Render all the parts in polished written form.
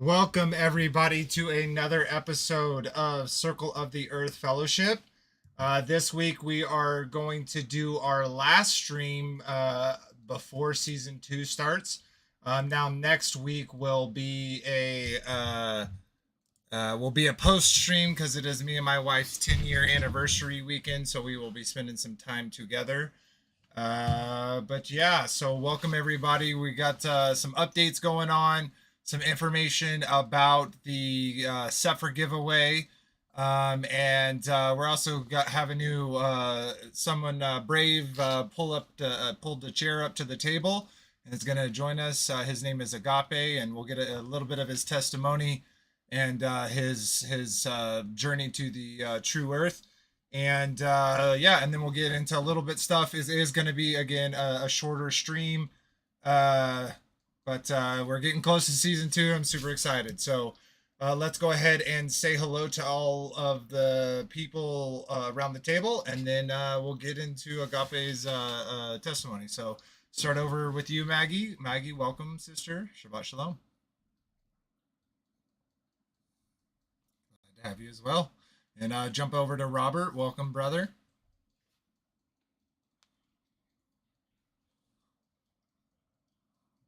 Welcome, everybody, to another episode of Circle of the Earth Fellowship. This week, we are going to do our last stream before season 2 starts. Now, next week will be a post stream because it is me and my wife's 10-year anniversary weekend, so we will be spending some time together. But yeah, so welcome everybody. We got some updates going on, some information about the Cepher giveaway, and we're also have a new someone brave pulled the chair up to the table and is going to join us. His name is Agape, and we'll get a little bit of his testimony and his journey to the true earth. And yeah, and then we'll get into a little bit stuff. It is going to be again a shorter stream, but we're getting close to season 2. I'm super excited. So let's go ahead and say hello to all of the people around the table, and then we'll get into Agape's testimony. So start over with you, Maggie. Maggie, welcome, sister. Shabbat shalom. Glad to have you as well. And jump over to Robert. Welcome, brother.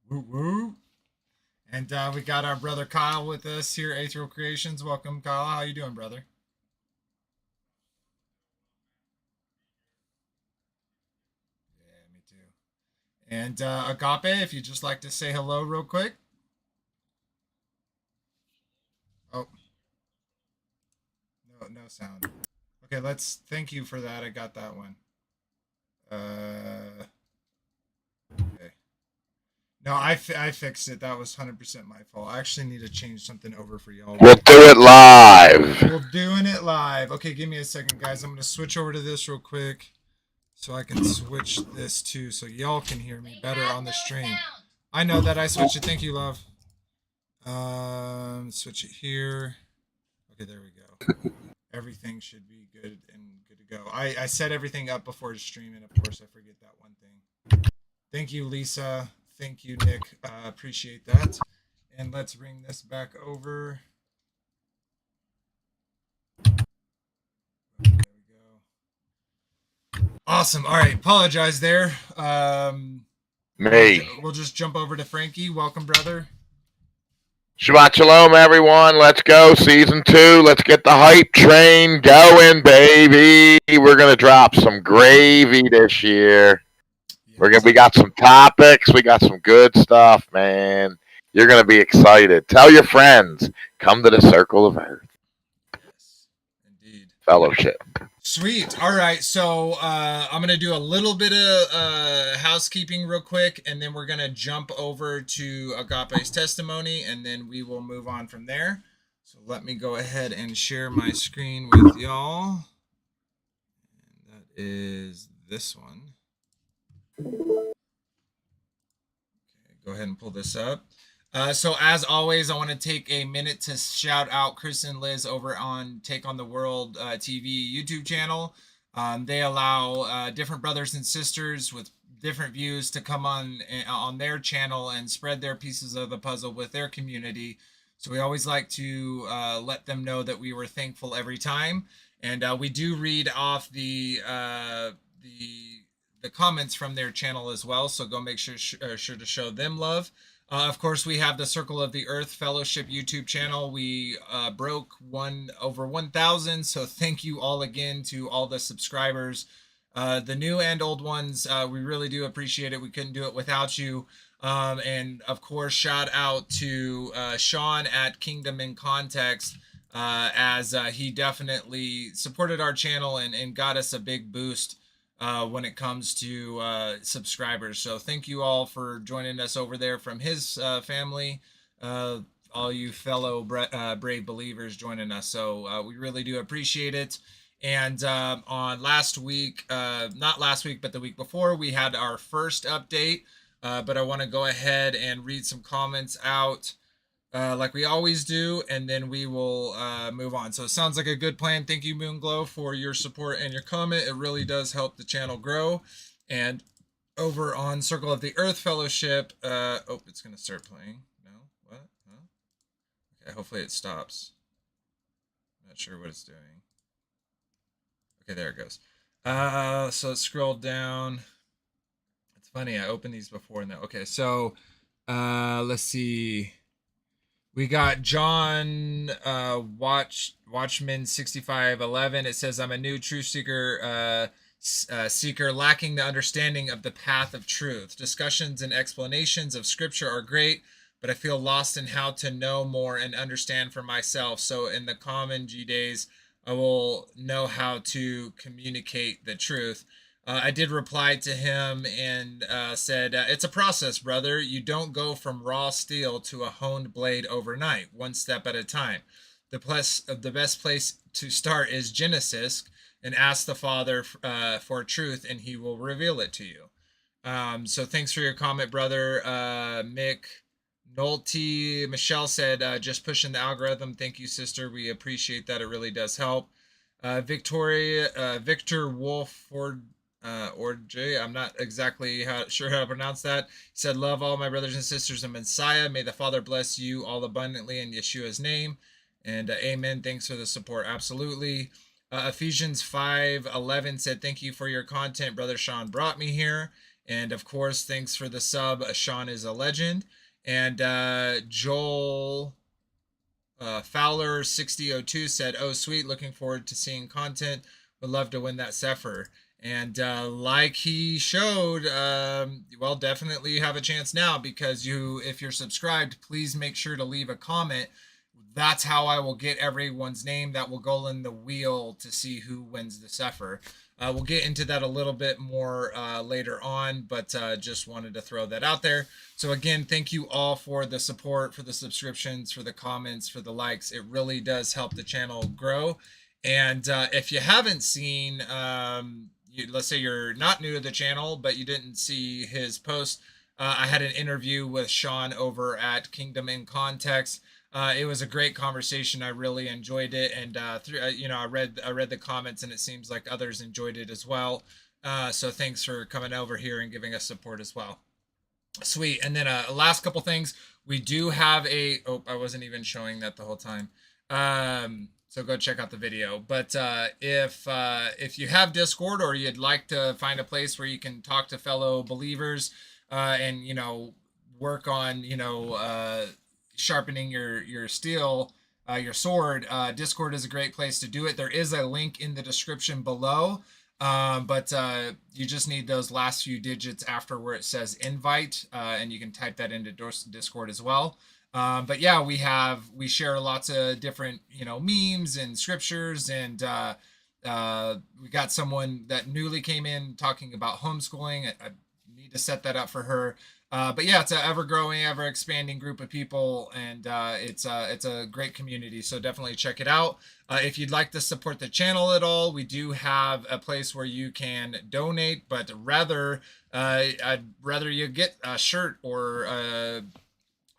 Woo woo. And we got our brother Kyle with us here, Aetherial Creations. Welcome, Kyle. How you doing, brother? Yeah, me too. And Agape, if you'd just like to say hello real quick. Oh, no sound. Okay, thank you for that. I got that one. Okay. No, I fixed it. That was 100% my fault. I actually need to change something over for y'all. We'll do it live. We're doing it live. Okay, give me a second, guys. I'm going to switch over to this real quick so I can switch this too so y'all can hear me better on the stream. I know that I switched it. Thank you, love. Switch it here. Okay, there we go. Everything should be good and good to go. I set everything up before the stream, and of course I forget that one thing. Thank you, Lisa. Thank you, Nick. Appreciate that. And let's bring this back over. There we go. Awesome. All right. Apologize there. Me. We'll just jump over to Frankie. Welcome, brother. Shabbat shalom, everyone. Let's go. Season 2. Let's get the hype train going, baby. We're going to drop some gravy this year. Yes. We got some topics. We got some good stuff, man. You're going to be excited. Tell your friends. Come to the Circle of Earth. Yes, indeed. Fellowship. Sweet. All right. So I'm going to do a little bit of housekeeping real quick, and then we're going to jump over to Agape's testimony, and then we will move on from there. So let me go ahead and share my screen with y'all. And that is this one. Okay, go ahead and pull this up. So as always, I want to take a minute to shout out Chris and Liz over on Take on the World TV YouTube channel. They allow different brothers and sisters with different views to come on their channel and spread their pieces of the puzzle with their community. So we always like to let them know that we were thankful every time. And we do read off the comments from their channel as well. So go make sure to show them love. Of course, we have the Circle of the Earth Fellowship YouTube channel. We broke over 1,000, so thank you all again to all the subscribers, the new and old ones. We really do appreciate it. We couldn't do it without you. And of course, shout out to Sean at Kingdom in Context, as he definitely supported our channel and got us a big boost when it comes to subscribers. So thank you all for joining us over there from his family, all you fellow brave believers joining us. So we really do appreciate it. And on last week, not last week, but the week before, we had our first update. But I want to go ahead and read some comments out like we always do, and then we will move on. So it sounds like a good plan. Thank you, Moonglow, for your support and your comment. It really does help the channel grow. And over on Circle of the Earth Fellowship, oh, it's going to start playing. No? What? Huh? Okay, hopefully it stops. I'm not sure what it's doing. Okay, there it goes. So let's scroll down. It's funny, I opened these before now. Okay, so let's see. We got John Watchman 6511. It says, I'm a new truth seeker seeker lacking the understanding of the path of truth. Discussions and explanations of scripture are great, but I feel lost in how to know more and understand for myself. So in the common G days, I will know how to communicate the truth. I did reply to him and said, it's a process, brother. You don't go from raw steel to a honed blade overnight, one step at a time. The best place to start is Genesis, and ask the Father for truth, and he will reveal it to you. So thanks for your comment, brother. Mick Nolte. Michelle said, just pushing the algorithm. Thank you, sister. We appreciate that. It really does help. Victor Wolford or Jay, I'm not exactly sure how to pronounce that. He said, love all my brothers and sisters in Messiah. May the Father bless you all abundantly in Yeshua's name. And amen. Thanks for the support. Absolutely. Ephesians 5:11 said, thank you for your content. Brother Sean brought me here. And of course, thanks for the sub. Sean is a legend. And Joel Fowler 6002 said, oh, sweet. Looking forward to seeing content. Would love to win that Cepher. And like he showed, well, definitely you have a chance now, because if you're subscribed, please make sure to leave a comment. That's how I will get everyone's name that will go in the wheel to see who wins the Cepher. We'll get into that a little bit more later on, but just wanted to throw that out there. So again, thank you all for the support, for the subscriptions, for the comments, for the likes. It really does help the channel grow. And if you haven't seen, let's say you're not new to the channel, but you didn't see his post, I had an interview with Sean over at Kingdom in Context. It was a great conversation. I really enjoyed it, and I read the comments, and it seems like others enjoyed it as well. So thanks for coming over here and giving us support as well. Sweet. And then last couple things. We do have I wasn't even showing that the whole time. So go check out the video. But if you have Discord, or you'd like to find a place where you can talk to fellow believers and work on sharpening your steel, your sword, Discord is a great place to do it. There is a link in the description below, but you just need those last few digits after where it says invite, and you can type that into Discord as well. But yeah, we share lots of different memes and scriptures, and we got someone that newly came in talking about homeschooling. I need to set that up for her. But yeah, it's an ever-growing, ever-expanding group of people, and it's a great community, so definitely check it out. If you'd like to support the channel at all, we do have a place where you can donate, but I'd rather you get a shirt or a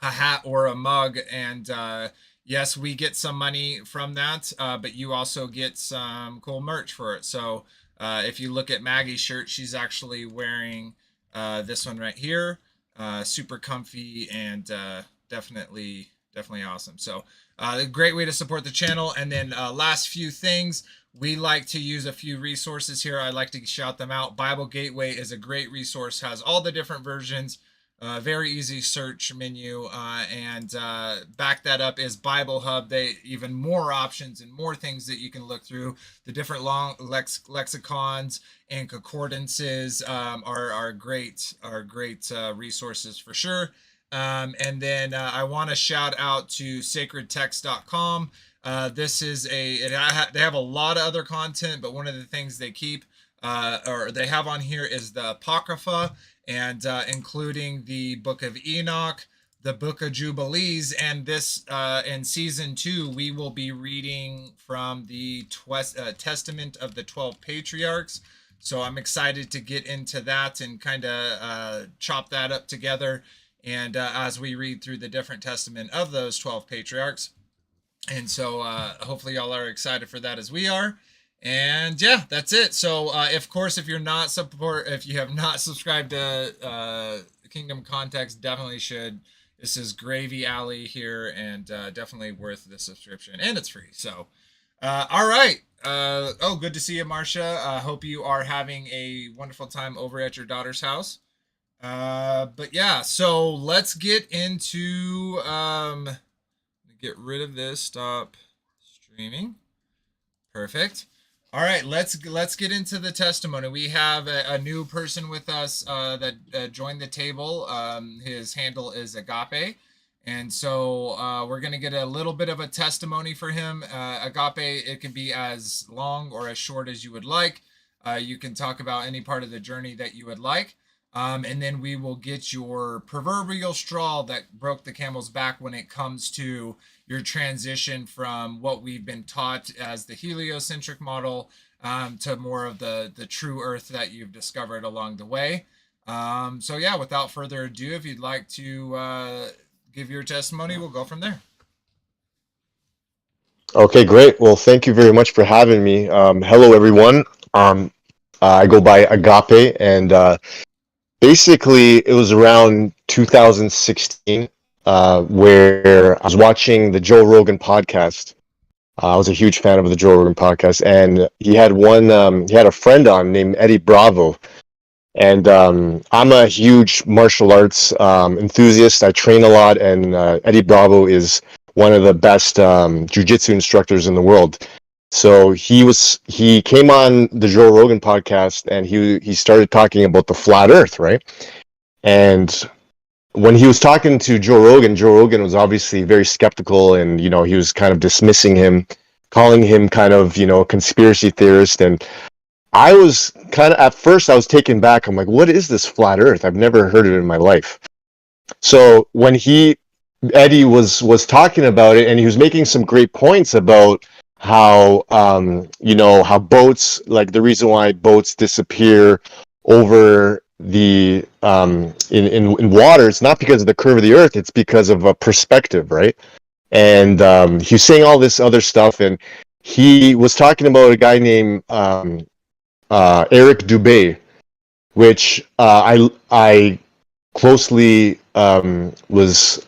hat or a mug, and yes, we get some money from that, but you also get some cool merch for it. So if you look at Maggie's shirt, she's actually wearing this one right here. Super comfy and definitely awesome. So a great way to support the channel. And then last few things, we like to use a few resources here. I like to shout them out. Bible Gateway is a great resource, has all the different versions, very easy search menu, and back that up is Bible Hub. They even more options and more things that you can look through. The different long lexicons and concordances are great resources for sure. And then I want to shout out to sacredtext.com. This is they have a lot of other content, but one of the things they keep or they have on here is the Apocrypha, and including the Book of Enoch, the Book of Jubilees, and this in season 2 we will be reading from the Testament of the 12 Patriarchs. So I'm excited to get into that and kind of chop that up together, and as we read through the different testament of those 12 patriarchs. And so hopefully y'all are excited for that as we are. And yeah, that's it. So of course, if you have not subscribed to Kingdom Context, definitely should. This is Gravy Alley here, and definitely worth the subscription, and it's free. So, all right. Good to see you, Marcia. Hope you are having a wonderful time over at your daughter's house. But yeah, so let's get into get rid of this. Stop streaming. Perfect. All right, let's get into the testimony. We have a new person with us that joined the table. His handle is Agape, and so we're gonna get a little bit of a testimony for him. Agape, it can be as long or as short as you would like. You can talk about any part of the journey that you would like. And then we will get your proverbial straw that broke the camel's back when it comes to your transition from what we've been taught as the heliocentric model to more of the true earth that you've discovered along the way. So yeah, without further ado, if you'd like to give your testimony, we'll go from there. Okay, great. Well, thank you very much for having me. Hello, everyone. I go by Agape, and basically, it was around 2016 where I was watching the Joe Rogan podcast. I was a huge fan of the Joe Rogan podcast, and he had he had a friend on named Eddie Bravo. And I'm a huge martial arts enthusiast. I train a lot, and Eddie Bravo is one of the best jiu-jitsu instructors in the world. So he came on the Joe Rogan podcast, and he started talking about the flat Earth, right? And when he was talking to Joe Rogan was obviously very skeptical, and he was kind of dismissing him, calling him kind of conspiracy theorist. And I was kind of, at first I was taken back. I'm like, what is this flat Earth? I've never heard of it in my life. So when Eddie was talking about it, and he was making some great points about how how boats, like the reason why boats disappear over the in water, it's not because of the curve of the earth, it's because of a perspective, right? And he's saying all this other stuff, and he was talking about a guy named Eric Dubé, which I closely was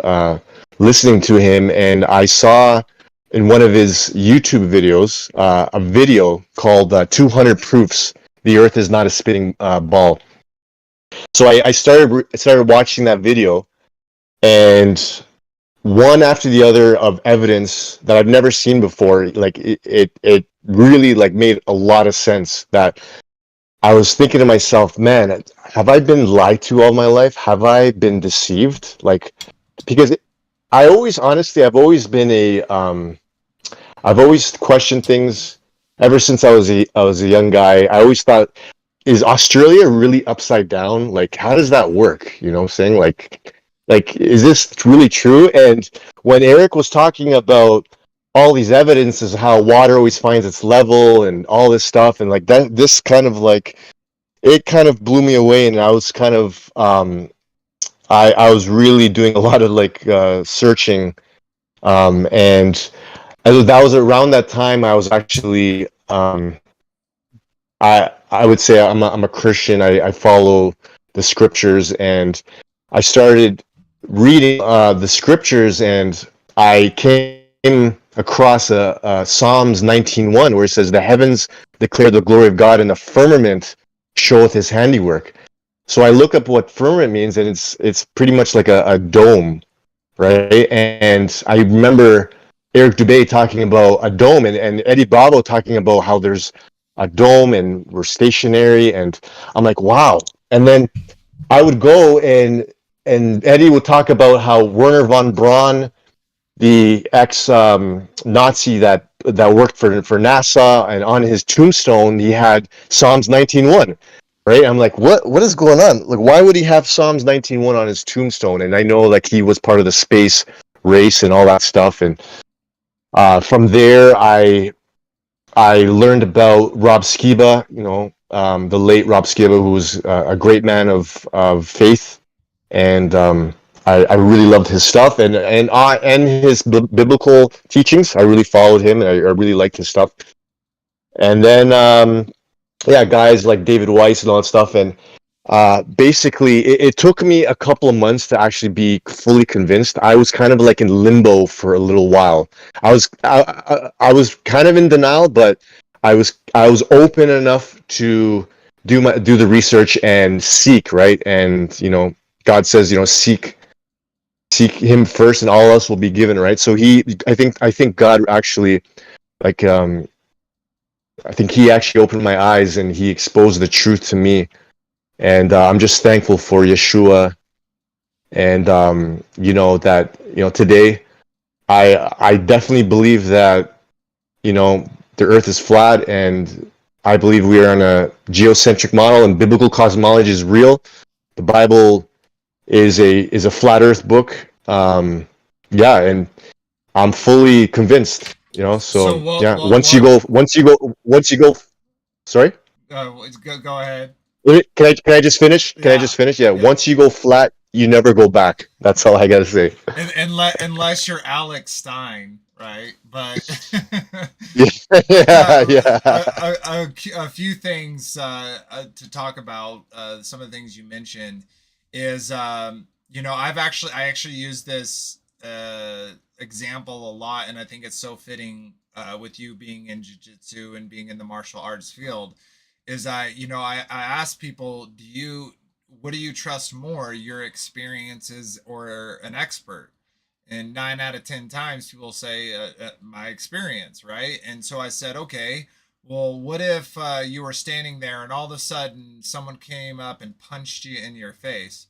listening to him, and I saw in one of his YouTube videos a video called 200 Proofs the Earth is Not a Spinning Ball. So I started watching that video, and one after the other of evidence that I've never seen before, like it really like made a lot of sense. That I was thinking to myself, man, have I been lied to all my life? Have I been deceived? Like, because I've always been I've always questioned things ever since I was a young guy. I always thought, is Australia really upside down? Like, how does that work? You know what I'm saying? Like, is this really true? And when Eric was talking about all these evidences of how water always finds its level and all this stuff, and like that, this kind of like, it kind of blew me away, and I was kind of I was really doing a lot of like searching, and that was around that time I was actually I would say I'm a Christian. I follow the scriptures, and I started reading the scriptures, and I came across a Psalms 19:1 where it says, "The heavens declare the glory of God, and the firmament showeth His handiwork." So I look up what firmament means, and it's pretty much like a dome, right? And I remember Eric Dubé talking about a dome, and Eddie Bravo talking about how there's a dome and we're stationary, and I'm like, wow. And then I would go and Eddie would talk about how Werner von Braun, the ex-Nazi that worked for NASA, and on his tombstone he had Psalms 19:1. Right? I'm like, what is going on? Like, why would he have Psalms 19:1 on his tombstone? And I know like he was part of the space race and all that stuff. And from there, I learned about Rob Skiba, the late Rob Skiba, who was a great man of faith, and I really loved his stuff and his biblical teachings. I really followed him, and I really liked his stuff. And then guys like David Weiss and all that stuff. And Basically, it took me a couple of months to actually be fully convinced. I was kind of like in limbo for a little while. I was kind of in denial, but I was open enough to do the research and seek, right. And God says, seek Him first, and all else will be given, right. So I think God actually, like, I think He actually opened my eyes and He exposed the truth to me. And I'm just thankful for Yeshua. And that today I definitely believe that the Earth is flat, and I believe we are on a geocentric model, and biblical cosmology is real. The Bible is a flat Earth book. Yeah, and I'm fully convinced. So So yeah. Once you go. Sorry. go ahead. Can I just finish? Can I Yeah. just finish? Yeah. Yeah. Once you go flat, you never go back. That's all I gotta say. Unless you're Alex Stein, right? But Yeah, yeah, yeah. a few things to talk about. Some of the things you mentioned is, I actually use this example a lot, and I think it's so fitting with you being in jiu-jitsu and being in the martial arts field. Is I ask people, what do you trust more, your experiences or an expert? And 9 out of 10 times people say my experience, right? And so I said, okay, well, what if you were standing there and all of a sudden someone came up and punched you in your face,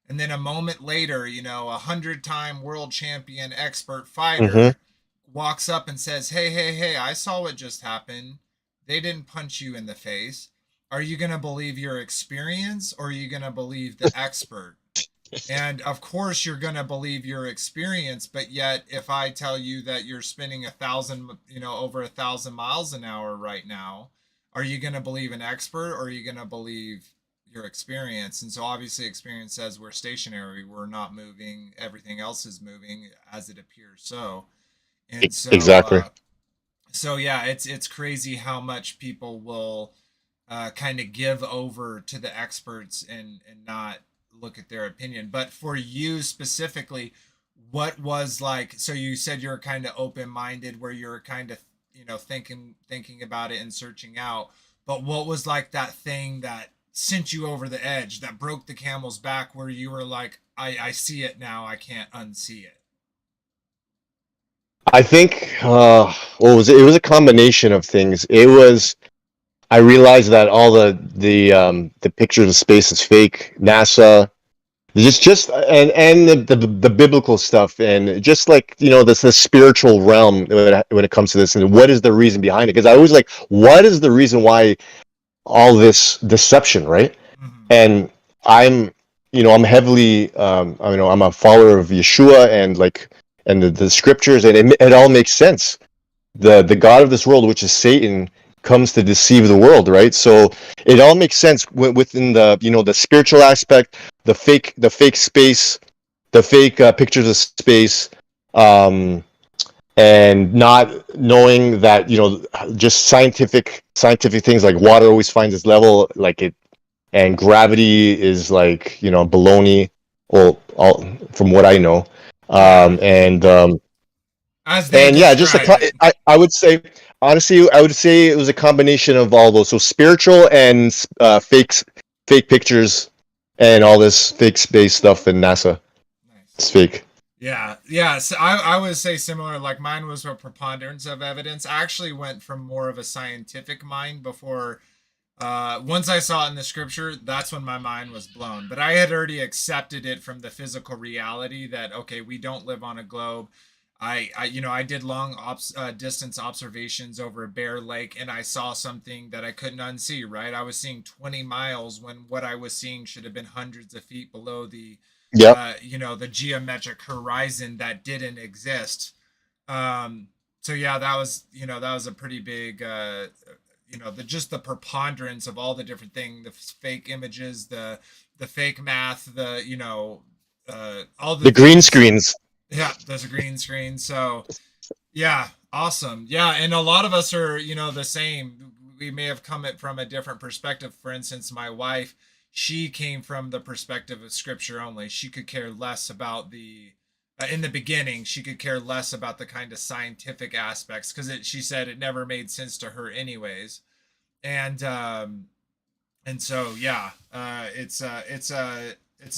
and then a moment later, 100-time world champion expert Mm-hmm. fighter walks up and says, hey, I saw what just happened. They didn't punch you in the face. Are you going to believe your experience, or are you going to believe the expert? And of course, you're going to believe your experience. But yet, if I tell you that you're spinning over 1,000 miles an hour right now, are you going to believe an expert, or are you going to believe your experience? And so obviously experience says we're stationary, we're not moving, everything else is moving as it appears. And so, Exactly. so yeah, it's crazy how much people will kind of give over to the experts and not look at their opinion. But for you specifically, what was like? So you said you're kind of open minded, where you're kind of thinking about it and searching out. But what was like that thing that sent you over the edge, that broke the camel's back, where you were like, I see it now, I can't unsee it? I think what was it? It was a combination of things. It was I realized that all the pictures of space is fake. NASA, just and the biblical stuff, and just like the spiritual realm when it comes to this, and what is the reason behind it? Because I was like, what is the reason why all this deception, right? Mm-hmm. And I'm I'm heavily I'm a follower of Yeshua, and the scriptures, and it all makes sense. The god of this world, which is Satan, comes to deceive the world, right? So it all makes sense within the the spiritual aspect, the fake space, the fake pictures of space, um and not knowing that just scientific things, like water always finds its level, like it, and gravity is like baloney. Well, from what I know. Yeah, And as they and yeah, just describe it. I would say, honestly, I would say it was a combination of all those. So spiritual and fake pictures, and all this fake space stuff in NASA. Nice. It's fake. Yeah. So I would say similar. Like mine was a preponderance of evidence. I actually went from more of a scientific mind before. Once I saw it in the scripture, that's when my mind was blown. But I had already accepted it from the physical reality that, okay, we don't live on a globe. I did long distance observations over a Bear Lake, and I saw something that I couldn't unsee. Right, I was seeing 20 miles when what I was seeing should have been hundreds of feet below Yep. the geometric horizon that didn't exist. Um, so yeah, that was a pretty big, the preponderance of all the different things, the fake images, the fake math, all the The green things. screens. Yeah, there's a green screen. So yeah, awesome. Yeah, and a lot of us are, the same. We may have come it from a different perspective. For instance, my wife, she came from the perspective of scripture only. She could care less about in the beginning, she could care less about the kind of scientific aspects because she said it never made sense to her anyways. And and so yeah, it's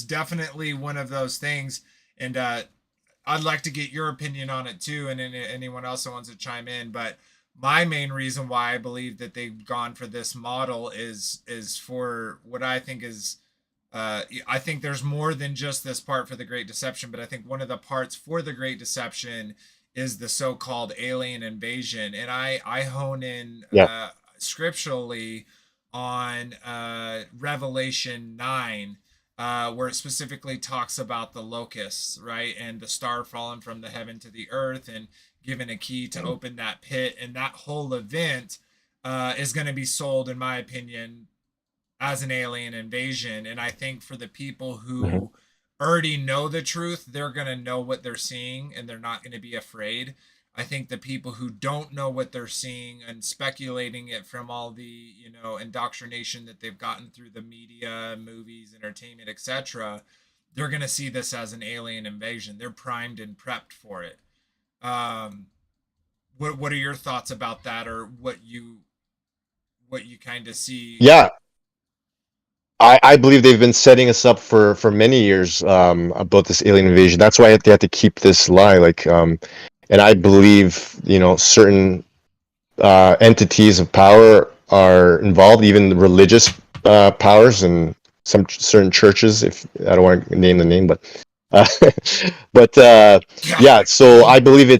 definitely one of those things. And I'd like to get your opinion on it too, and anyone else that wants to chime in. But my main reason why I believe that they've gone for this model is for what I think is I think there's more than just this part for the Great Deception, but I think one of the parts for the Great Deception is the so-called alien invasion, and I hone in Yeah. Scripturally on Revelation 9, where it specifically talks about the locusts, right, and the star falling from the heaven to the earth, and given a key to open that pit, and that whole event is going to be sold, in my opinion, as an alien invasion. And I think for the people who already know the truth, they're going to know what they're seeing and they're not going to be afraid. I think the people who don't know what they're seeing and speculating it from all the, indoctrination that they've gotten through the media, movies, entertainment, etc., they're going to see this as an alien invasion. They're primed and prepped for it. What are your thoughts about that, or what you kind of see? Yeah, I believe they've been setting us up for many years about this alien invasion. That's why they have to keep this lie. And I believe certain entities of power are involved, even religious powers and some certain churches. If I don't want to name the name, but uh, yeah. So I believe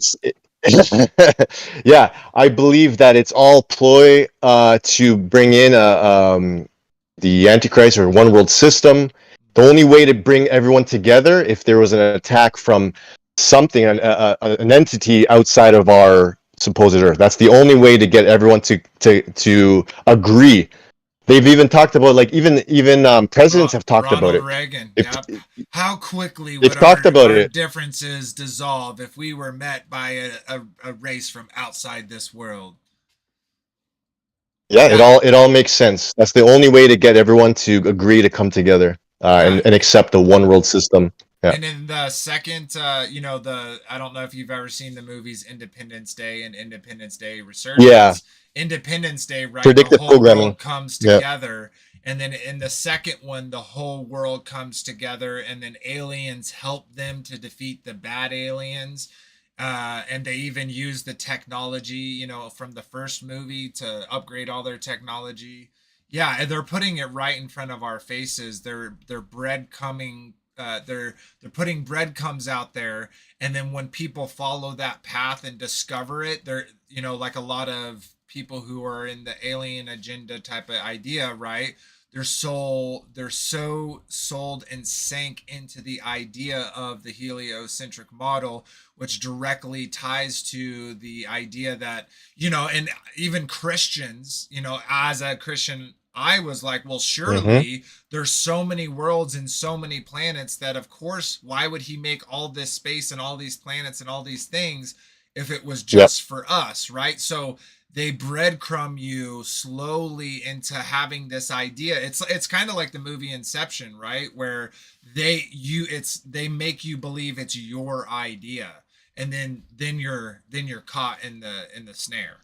yeah, I believe that it's all ploy to bring in the Antichrist or one world system. The only way to bring everyone together, if there was an attack from something, an entity outside of our supposed Earth, that's the only way to get everyone to agree. They've even talked about, like, even presidents have talked Ronald about it. Reagan. Yep. How quickly They've would talked about our it. differences dissolve if we were met by a race from outside this world? Yeah, it all makes sense. That's the only way to get everyone to agree to come together and accept the one world system. Yeah. And in the second, I don't know if you've ever seen the movies Independence Day and Independence Day Resurgence. Yeah. Independence Day, right? Predictive the whole programming. world comes together. And then in the second one, the whole world comes together, and then aliens help them to defeat the bad aliens. And they even use the technology, from the first movie to upgrade all their technology. Yeah, and they're putting it right in front of our faces. They're breadcrumbing. They're putting breadcrumbs out there, and then when people follow that path and discover it, they're like a lot of people who are in the alien agenda type of idea, right? They're so sold and sank into the idea of the heliocentric model, which directly ties to the idea that, and even Christians, as a Christian, I was like, well, surely there's so many worlds and so many planets that, of course, why would he make all this space and all these planets and all these things if it was just for us, right? So they breadcrumb you slowly into having this idea. It's kind of like the movie Inception, right? Where they make you believe it's your idea, and then you're caught in the snare.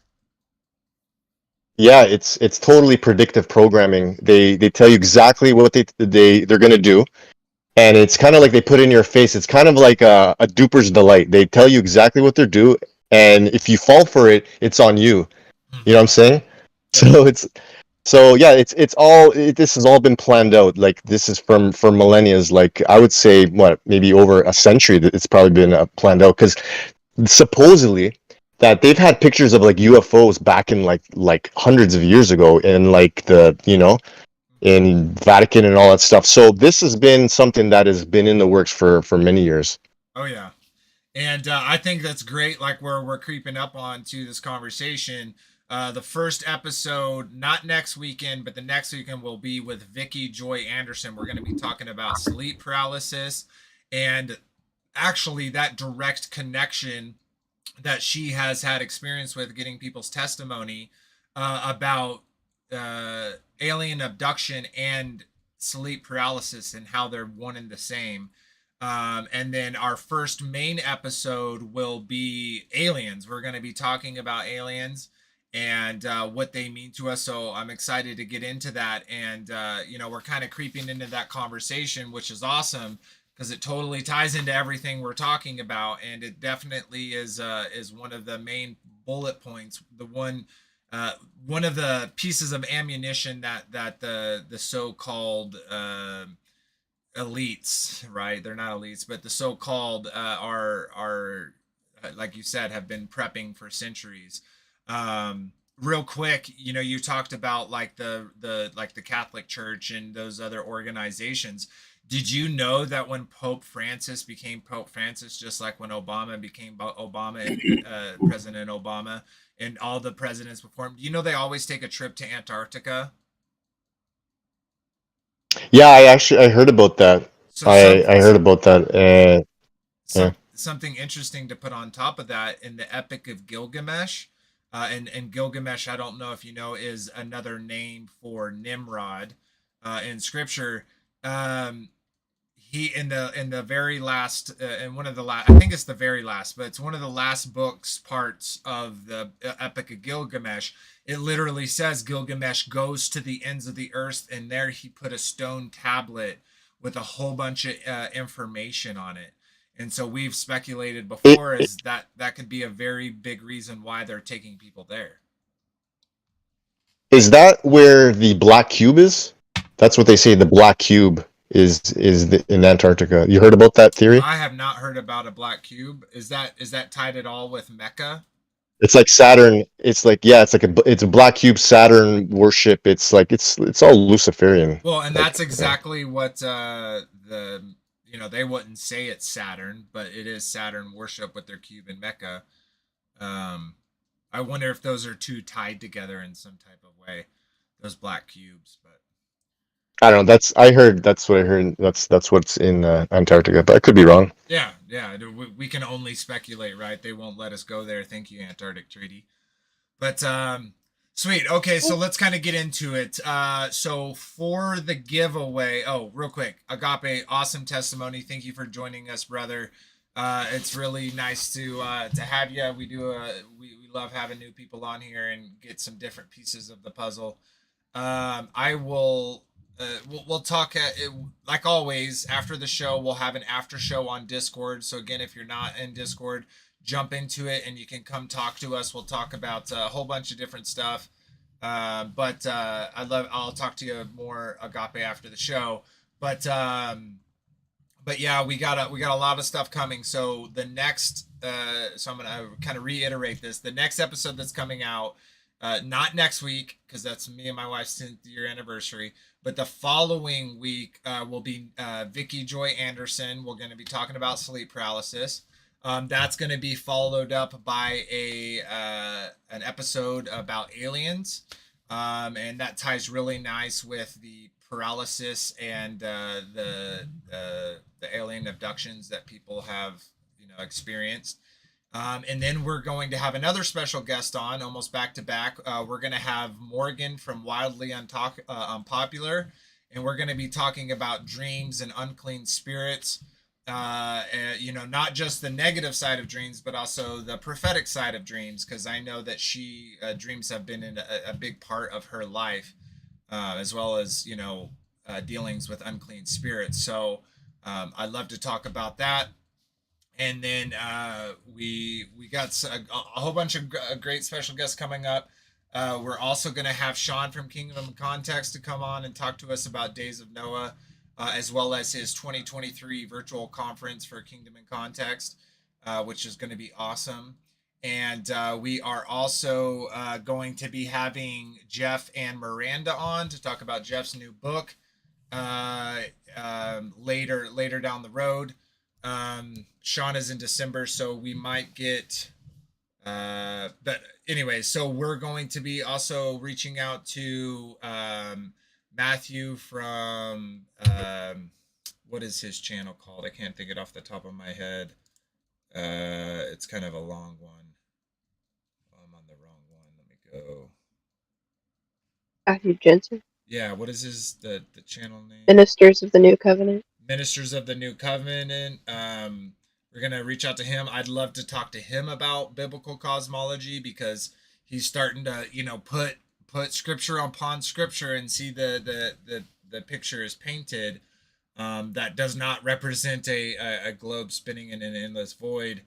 Yeah, it's totally predictive programming. They tell you exactly what they're gonna do, and it's kind of like they put it in your face. It's kind of like a duper's delight. They tell you exactly what they're due, and if you fall for it, it's on you. You know what I'm saying? So yeah, this has all been planned out. Like, this is for millennia. Like, I would say, maybe over a century that it's probably been planned out, because supposedly that they've had pictures of like UFOs back in like hundreds of years ago in like in Vatican and all that stuff. So this has been something that has been in the works for many years. Oh yeah. And I think that's great. Like, we're creeping up on to this conversation. The first episode, not next weekend, but the next weekend, will be with Vicky Joy Anderson. We're going to be talking about sleep paralysis, and actually that direct connection that she has had experience with, getting people's testimony about alien abduction and sleep paralysis and how they're one and the same. And then our first main episode will be aliens. We're going to be talking about aliens and what they mean to us. So I'm excited to get into that. And, we're kind of creeping into that conversation, which is awesome because it totally ties into everything we're talking about. And it definitely is one of the main bullet points. One of the pieces of ammunition that the so-called elites, right? They're not elites, but the so-called are like you said, have been prepping for centuries. Real quick, you talked about like the Catholic Church and those other organizations. Did you know that when Pope Francis became Pope Francis, just like when Obama became Obama and President Obama and all the presidents before him, they always take a trip to Antarctica? Yeah, I heard about that. So I heard about that. And yeah. Something interesting to put on top of that in the Epic of Gilgamesh, and Gilgamesh, I don't know if you know, is another name for Nimrod in Scripture. He in the very last in one of the last, I think it's the very last, but it's one of the last books parts of the Epic of Gilgamesh. It literally says Gilgamesh goes to the ends of the earth, and there he put a stone tablet with a whole bunch of information on it. And so we've speculated before is that could be a very big reason why they're taking people there. Is that where the black cube is? That's what they say. The black cube is in Antarctica. You heard about that theory? I have not heard about a black cube. Is that tied at all with Mecca? It's like Saturn. It's like, yeah, it's a black cube Saturn worship. It's like it's all Luciferian. Well, and like, that's exactly what they wouldn't say it's Saturn, but it is Saturn worship with their cube in Mecca. I wonder if those are two tied together in some type of way, those black cubes. But I don't know. That's what I heard. That's what's in Antarctica, but I could be wrong. yeah. We can only speculate, right? They won't let us go there. Thank you, Antarctic Treaty. But sweet. Okay, so let's kind of get into it. So for the giveaway, real quick, Agape, awesome testimony. Thank you for joining us, brother. It's really nice to have you. We love having new people on here and get some different pieces of the puzzle. I will. We'll talk like always after the show. We'll have an after show on Discord. So again, if you're not in Discord, jump into it and you can come talk to us. We'll talk about a whole bunch of different stuff. But I'll talk to you more, Agape, after the show. But yeah, we got a lot of stuff coming. So the next, so I'm gonna kind of reiterate this. The next episode that's coming out, not next week because that's me and my wife's 10th year anniversary, but the following week will be Vicky Joy Anderson. We're going to be talking about sleep paralysis. That's going to be followed up by an episode about aliens, and that ties really nice with the paralysis and the alien abductions that people have experienced. And then we're going to have another special guest on, almost back to back. We're going to have Morgan from Wildly Unpopular, and we're going to be talking about dreams and unclean spirits. And, not just the negative side of dreams, but also the prophetic side of dreams, because I know that dreams have been a big part of her life, as well as dealings with unclean spirits. So I'd love to talk about that. And then we got a whole bunch of great special guests coming up. We're also going to have Sean from Kingdom Context to come on and talk to us about Days of Noah, as well as his 2023 virtual conference for Kingdom in Context, which is going to be awesome. And we are also going to be having Jeff and Miranda on to talk about Jeff's new book later down the road. Sean is in December, so we might get but anyway, so we're going to be also reaching out to Matthew from what is his channel called? I can't think it off the top of my head. It's kind of a long one. I'm on the wrong one. Let me go. Matthew Jensen? Yeah, what is the channel name? Ministers of the New Covenant. Ministers of the New Covenant. We're gonna reach out to him. I'd love to talk to him about biblical cosmology because he's starting to, put scripture upon scripture and see the picture is painted. That does not represent a globe spinning in an endless void.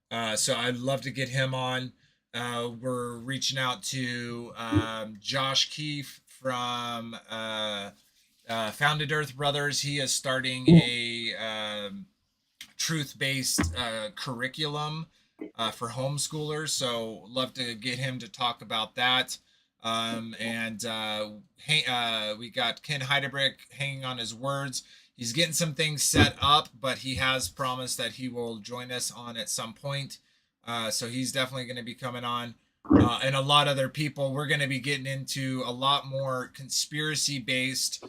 So I'd love to get him on. We're reaching out to Josh Keefe from Founded Earth Brothers. He is starting a truth-based curriculum for homeschoolers. So love to get him to talk about that. And we got Ken Heidebrick hanging on his words. He's getting some things set up, but he has promised that he will join us on at some point. So he's definitely going to be coming on. And a lot of other people. We're going to be getting into a lot more conspiracy-based,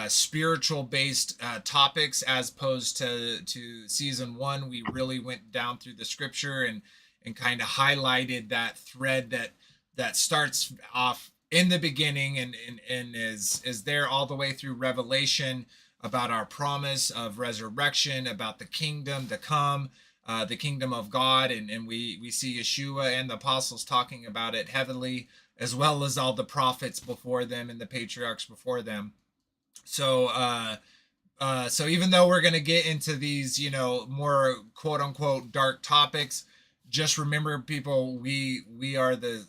spiritual-based topics as opposed to season 1. We really went down through the scripture and kind of highlighted that thread that starts off in the beginning and is there all the way through Revelation, about our promise of resurrection, about the kingdom to come, the kingdom of God. And we see Yeshua and the apostles talking about it heavily, as well as all the prophets before them and the patriarchs before them. So so even though we're going to get into these, more quote unquote dark topics, just remember, people, we are the,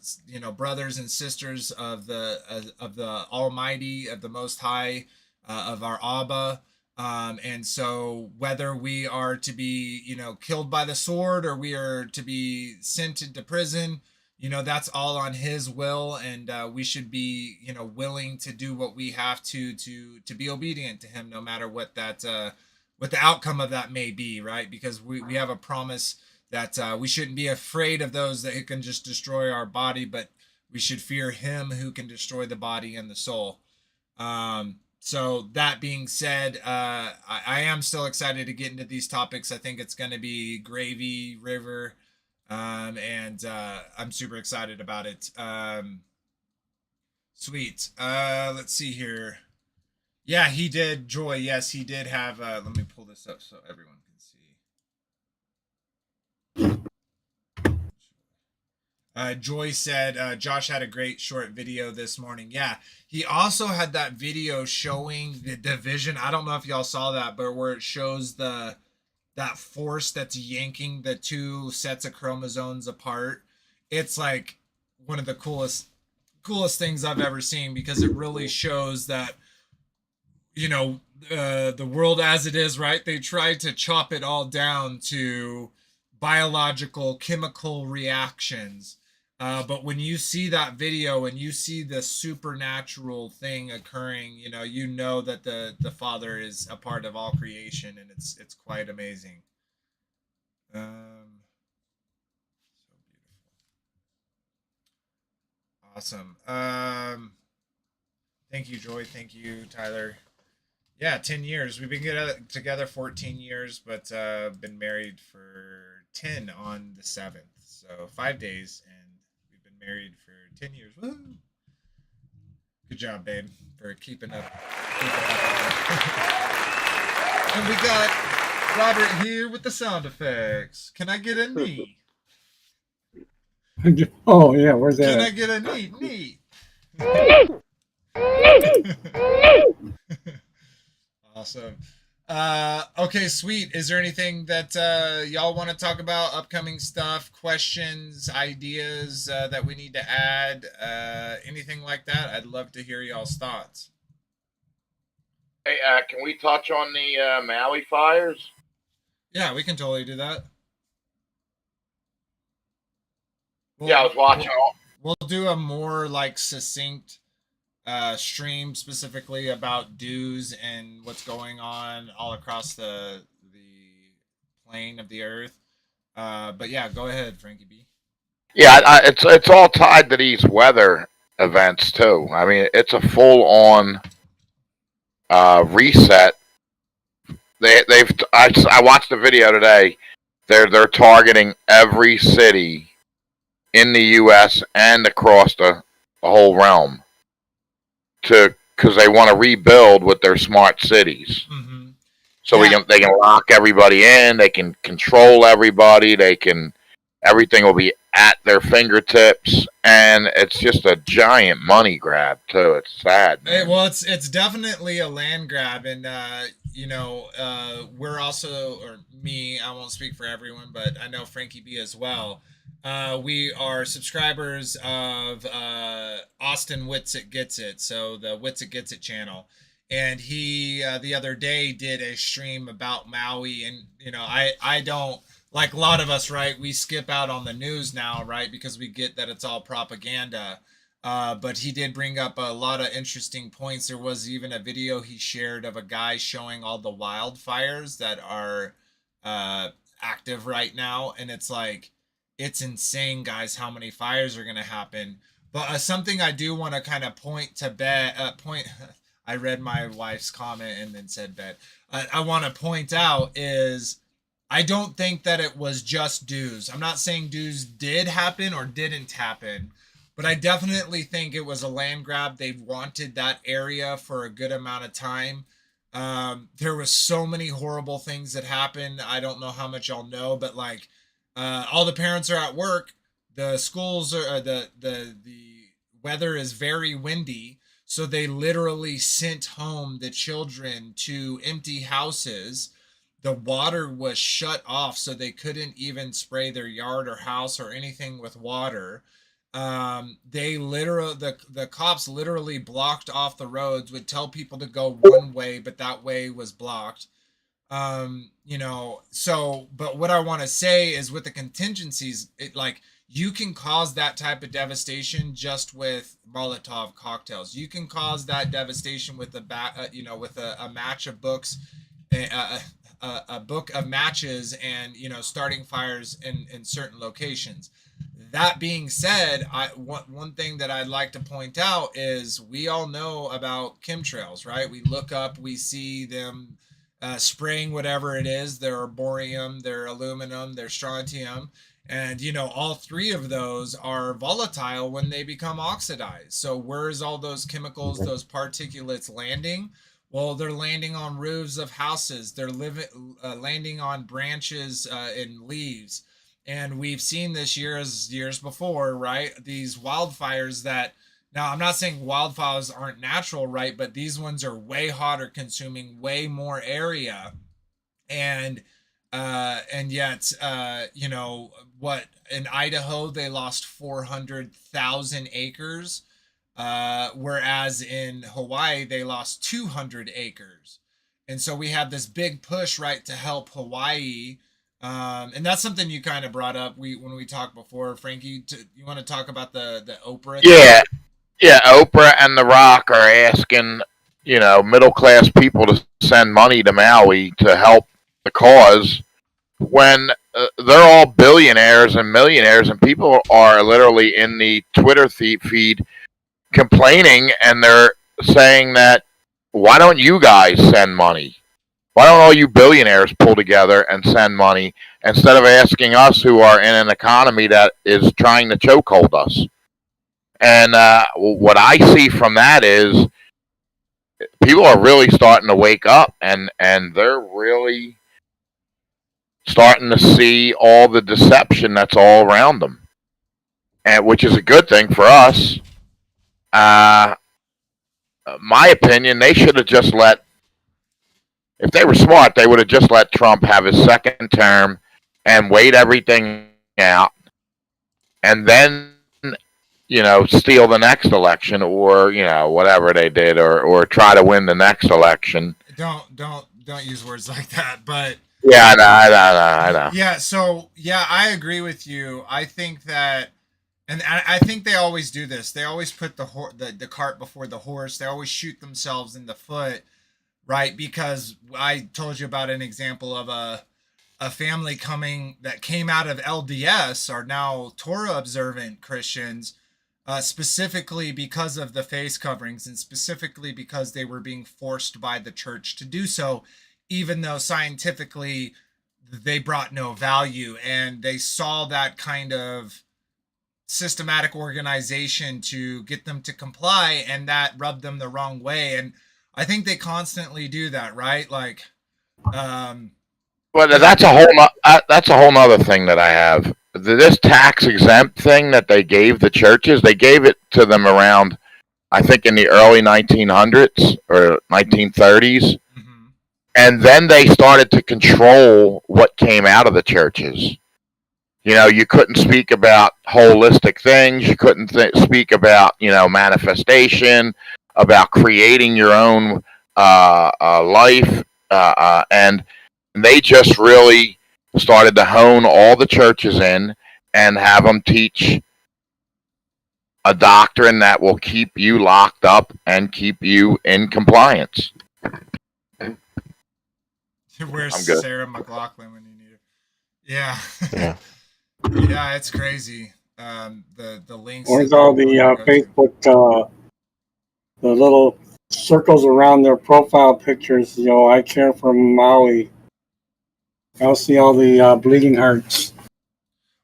brothers and sisters of the Almighty, of the Most High, of our ABBA. And so whether we are to be, killed by the sword or we are to be sent into prison, that's all on his will. And we should be, willing to do what we have to be obedient to him, no matter what the outcome of that may be, right? Because we have a promise that we shouldn't be afraid of those that can just destroy our body, but we should fear him who can destroy the body and the soul. So that being said, I am still excited to get into these topics. I think it's going to be gravy river, and I'm super excited about it. Sweet. Let's see here. Yeah, he did. Joy, yes, he did have. Let me pull this up so everyone can see. Joy said Josh had a great short video this morning. Yeah, he also had that video showing the division. I don't know if y'all saw that, but where it shows that force that's yanking the two sets of chromosomes apart. It's like one of the coolest things I've ever seen, because it really shows that, the world as it is, right? They tried to chop it all down to biological, chemical reactions. But when you see that video and you see the supernatural thing occurring, you know that the Father is a part of all creation, and it's quite amazing. So beautiful. Awesome. Thank you, Joy. Thank you, Tyler. Yeah, 10 years. We've been together 14 years, but been married for 10 on the 7th. So 5 days, and we've been married for 10 years. Woo! Good job, babe, for keeping up. And we got Robert here with the sound effects. Can I get a neat? Oh, yeah, where's that? Can I get a neat? Awesome. Okay, sweet. Is there anything that y'all want to talk about? Upcoming stuff, questions, ideas that we need to add? Anything like that? I'd love to hear y'all's thoughts. Hey, can we touch on the Maui fires? Yeah, we can totally do that. Yeah, I was watching. We'll do a more succinct stream specifically about dues and what's going on all across the plane of the earth. But yeah, go ahead, Frankie B. Yeah, it's all tied to these weather events too. I mean, it's a full on reset. I watched the video today. They're targeting every city in the U.S. and across the whole realm to because they want to rebuild with their smart cities. Mm-hmm. So they can lock everybody in. They can control everybody. Everything will be at their fingertips, and it's just a giant money grab too. It's sad, man. Well, it's definitely a land grab, and we're also, or me, I won't speak for everyone, but I know Frankie B as well. We are subscribers of Austin Witsit Gets It, so the Witsit Gets It channel, and he the other day did a stream about Maui, and I don't, like a lot of us, right? We skip out on the news now, right? Because we get that it's all propaganda. But he did bring up a lot of interesting points. There was even a video he shared of a guy showing all the wildfires that are active right now. And it's like, it's insane, guys, how many fires are going to happen. But something I do want to kind of point to I read my wife's comment and then said bet. I want to point out is I don't think that it was just dues. I'm not saying dues did happen or didn't happen, but I definitely think it was a land grab. They wanted that area for a good amount of time. There was so many horrible things that happened. I don't know how much y'all know, but like all the parents are at work. The schools are the weather is very windy, so they literally sent home the children to empty houses. The water was shut off, so they couldn't even spray their yard or house or anything with water. They literally, the cops literally blocked off the roads, would tell people to go one way, but that way was blocked. But what I want to say is with the contingencies, you can cause that type of devastation just with Molotov cocktails. You can cause that devastation with a match of books, a book of matches, and starting fires in certain locations. That being said, one thing that I'd like to point out is we all know about chemtrails, right? We look up, we see them spraying whatever it is, their borium, their aluminum, their strontium, and all three of those are volatile when they become oxidized. So where's all those chemicals, those particulates landing? Well, they're landing on roofs of houses. They're landing on branches and leaves. And we've seen this years before, right? These wildfires that, now I'm not saying wildfires aren't natural, right? But these ones are way hotter, consuming way more area. And yet, what, in Idaho, they lost 400,000 acres. Whereas in Hawaii, they lost 200 acres. And so we have this big push, right, to help Hawaii. And that's something you kind of brought up when we talked before, Frankie. You want to talk about the Oprah? Yeah, yeah. Oprah and The Rock are asking, middle class people to send money to Maui to help the cause when they're all billionaires and millionaires, and people are literally in the Twitter feed complaining, and they're saying that, why don't you guys send money? Why don't all you billionaires pull together and send money instead of asking us, who are in an economy that is trying to chokehold us? And what I see from that is people are really starting to wake up, and they're really starting to see all the deception that's all around them, and which is a good thing for us. My opinion, they should have just if they were smart, they would have just let Trump have his second term and wait everything out, and then, steal the next election, or, whatever they did, or try to win the next election. Don't use words like that, but yeah, I know. Yeah, so I agree with you. I think that, and I think they always do this. They always put the cart before the horse. They always shoot themselves in the foot, right? Because I told you about an example of a family that came out of LDS, are now Torah observant Christians, specifically because of the face coverings, and specifically because they were being forced by the church to do so, even though scientifically they brought no value. And they saw that kind of systematic organization to get them to comply, and that rubbed them the wrong way. And I think they constantly do that, right? Like, Well, yeah, that's a whole nother thing that I have. This tax exempt thing that they gave the churches, they gave it to them around, I think, in the early 1900s or 1930s, mm-hmm. and then they started to control what came out of the churches. You know, you couldn't speak about holistic things. You couldn't speak about, manifestation, about creating your own life, and they just really started to hone all the churches in and have them teach a doctrine that will keep you locked up and keep you in compliance. Where's I'm good. Sarah McLaughlin when you need her? Yeah. Yeah. Yeah, it's crazy. The links. Where's all the Facebook, the little circles around their profile pictures? I care for Maui. I'll see all the bleeding hearts.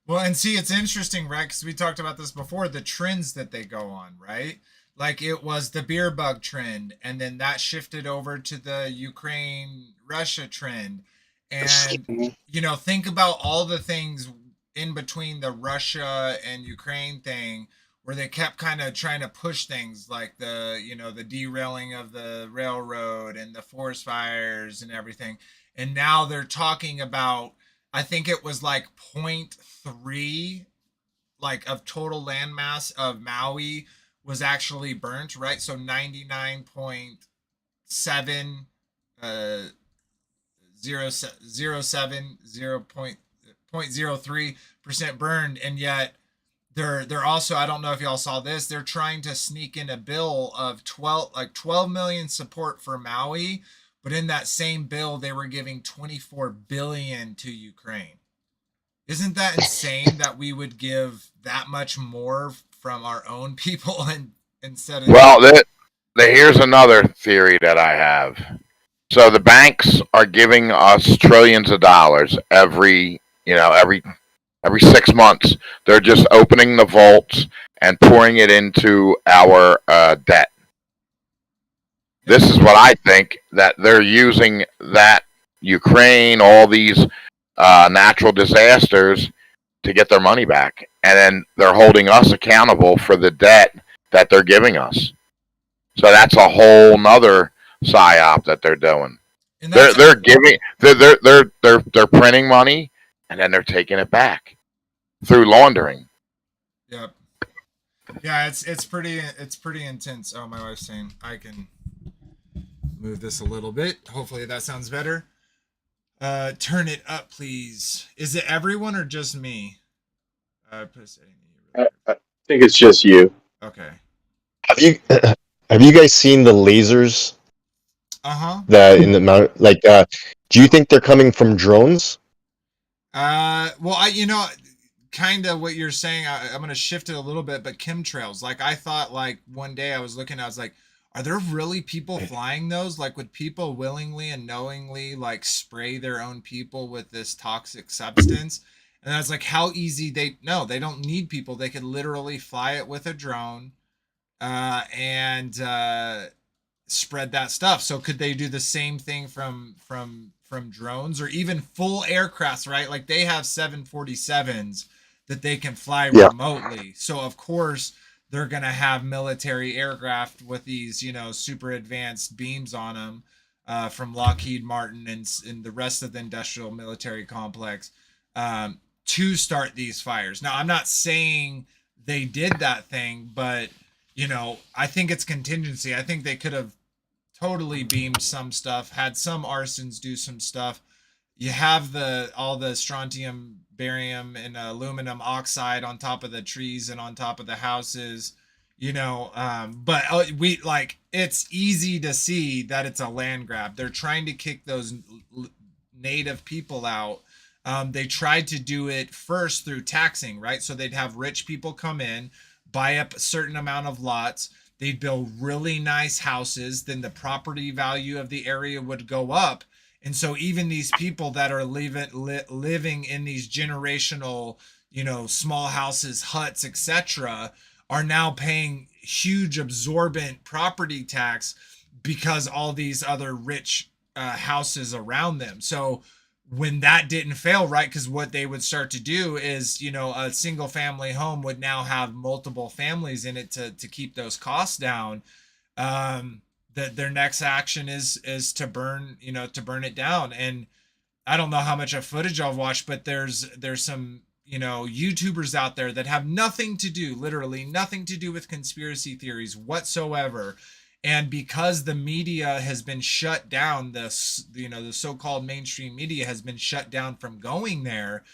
Well, and see, it's interesting, right? Because we talked about this before, the trends that they go on, right? Like it was the beer bug trend, and then that shifted over to the Ukraine-Russia trend. And, think about all the things in between the Russia and Ukraine thing where they kept kind of trying to push things like the derailing of the railroad and the forest fires and everything. And now they're talking about, I think it was like 0.3 like of total landmass of Maui was actually burnt, right? So 99.7 0.03% burned, and yet they're also, I don't know if y'all saw this, they're trying to sneak in a bill of 12 million support for Maui, but in that same bill they were giving 24 billion to Ukraine. Isn't that insane that we would give that much more from our own people and instead of Here's another theory that I have. So the banks are giving us trillions of dollars every 6 months. They're just opening the vaults and pouring it into our debt. This is what I think, that they're using that Ukraine, all these natural disasters to get their money back. And then they're holding us accountable for the debt that they're giving us. So that's a whole nother psyop that they're doing. They're printing money and then they're taking it back through laundering. Yep. Yeah, it's pretty intense. Oh, my wife's saying I can move this a little bit. Hopefully that sounds better. Turn it up, please. Is it everyone or just me? I think it's just you. Okay. Have you guys seen the lasers? That in the mount, do you think they're coming from drones? Well, kind of what you're saying. I'm gonna shift it a little bit, but chemtrails. Like I thought, like one day I was looking, I was like, are there really people flying those? Like, would people willingly and knowingly like spray their own people with this toxic substance? And I was like, how easy they don't need people. They could literally fly it with a drone, and spread that stuff. So could they do the same thing from drones or even full aircrafts, right? Like they have 747s that they can fly remotely. So of course they're going to have military aircraft with these, super advanced beams on them, from Lockheed Martin and the rest of the industrial military complex, to start these fires. Now, I'm not saying they did that thing, but I think it's contingency. I think they could have totally beamed some stuff, had some arsons do some stuff. You have all the strontium, barium, and aluminum oxide on top of the trees and on top of the houses, but it's easy to see that it's a land grab. They're trying to kick those native people out. They tried to do it first through taxing, right? So they'd have rich people come in, buy up a certain amount of lots. They'd build really nice houses. Then the property value of the area would go up. And so even these people that are living in these generational, small houses, huts, etc., are now paying huge absorbent property tax because all these other rich houses around them. So when that didn't fail, right? Because what they would start to do is, a single family home would now have multiple families in it to keep those costs down. That their next action is to burn it down. And I don't know how much of footage I've watched, but there's some YouTubers out there that have nothing to do, literally nothing to do with conspiracy theories whatsoever. And because the media has been shut down, the so-called mainstream media has been shut down from going there,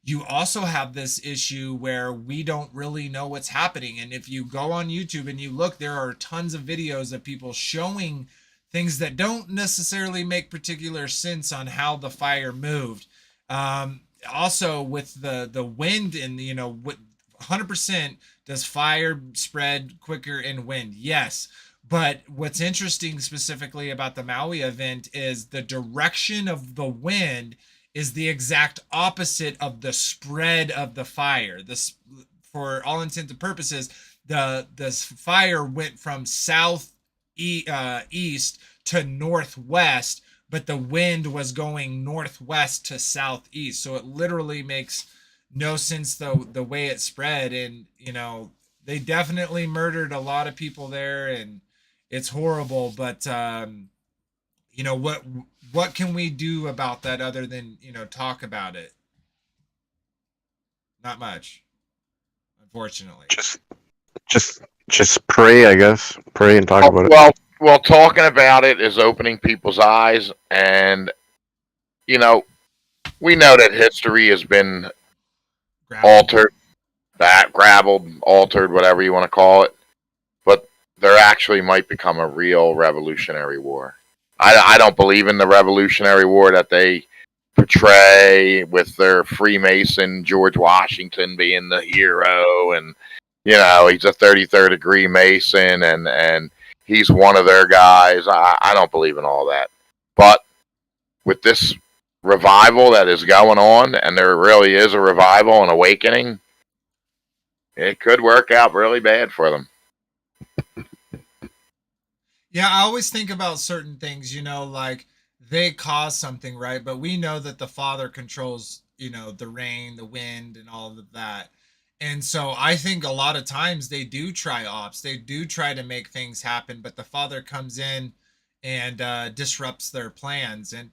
you also have this issue where we don't really know what's happening. And if you go on YouTube and you look, there are tons of videos of people showing things that don't necessarily make particular sense on how the fire moved. Also with the wind and 100%, does fire spread quicker in wind? Yes. But what's interesting specifically about the Maui event is the direction of the wind is the exact opposite of the spread of the fire. This, for all intents and purposes, the fire went from east to northwest, but the wind was going northwest to southeast. So it literally makes no sense the way it spread. And they definitely murdered a lot of people there, and it's horrible. But what can we do about that other than talk about it? Not much, unfortunately. Just pray, I guess. Pray and talk about it. Well, talking about it is opening people's eyes, and we know that history has been altered, altered, whatever you want to call it. But there actually might become a real revolutionary war. I don't believe in the revolutionary war that they portray with their Freemason George Washington being the hero, and he's a 33rd degree Mason, and he's one of their guys. I don't believe in all that. But with this revival that is going on, and there really is a revival and awakening, it could work out really bad for them. Yeah, I always think about certain things, like they cause something, right? But we know that the Father controls, the rain, the wind, and all of that. And so I think a lot of times they do try ops. They do try to make things happen, but the Father comes in and disrupts their plans. And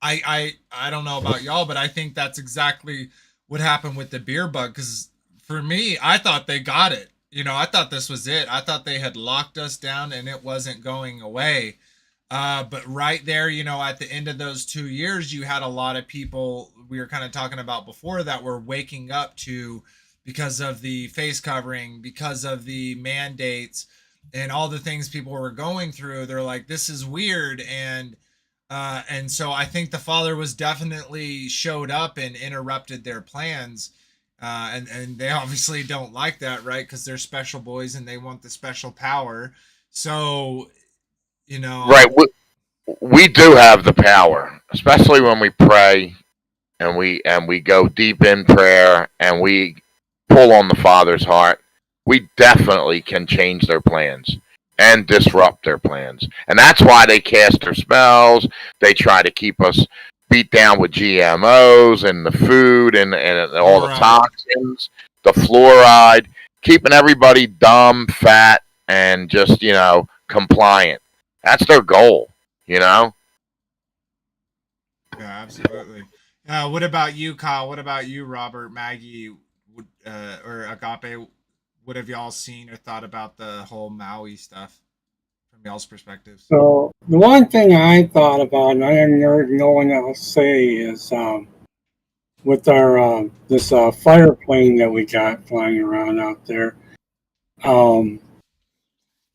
I don't know about y'all, but I think that's exactly what happened with the beer bug. Because for me, I thought they got it. I thought this was it. I thought they had locked us down and it wasn't going away. But right there, at the end of those 2 years, you had a lot of people we were kind of talking about before that were waking up to, because of the face covering, because of the mandates and all the things people were going through. They're like, this is weird. And so I think the Father was definitely showed up and interrupted their plans. And they obviously don't like that, right? Because they're special boys and they want the special power. So, Right. We do have the power, especially when we pray and we go deep in prayer and we pull on the Father's heart. We definitely can change their plans and disrupt their plans. And that's why they cast their spells. They try to keep us beat down with GMOs and the food and all the toxins, the fluoride, keeping everybody dumb, fat, and just, compliant. That's their goal, Yeah, absolutely. What about you, Kyle? What about you, Robert, Maggie, or Agape? What have y'all seen or thought about the whole Maui stuff from y'all's perspectives? So the one thing I thought about, and I haven't heard no one else say, is with our this fire plane that we got flying around out there.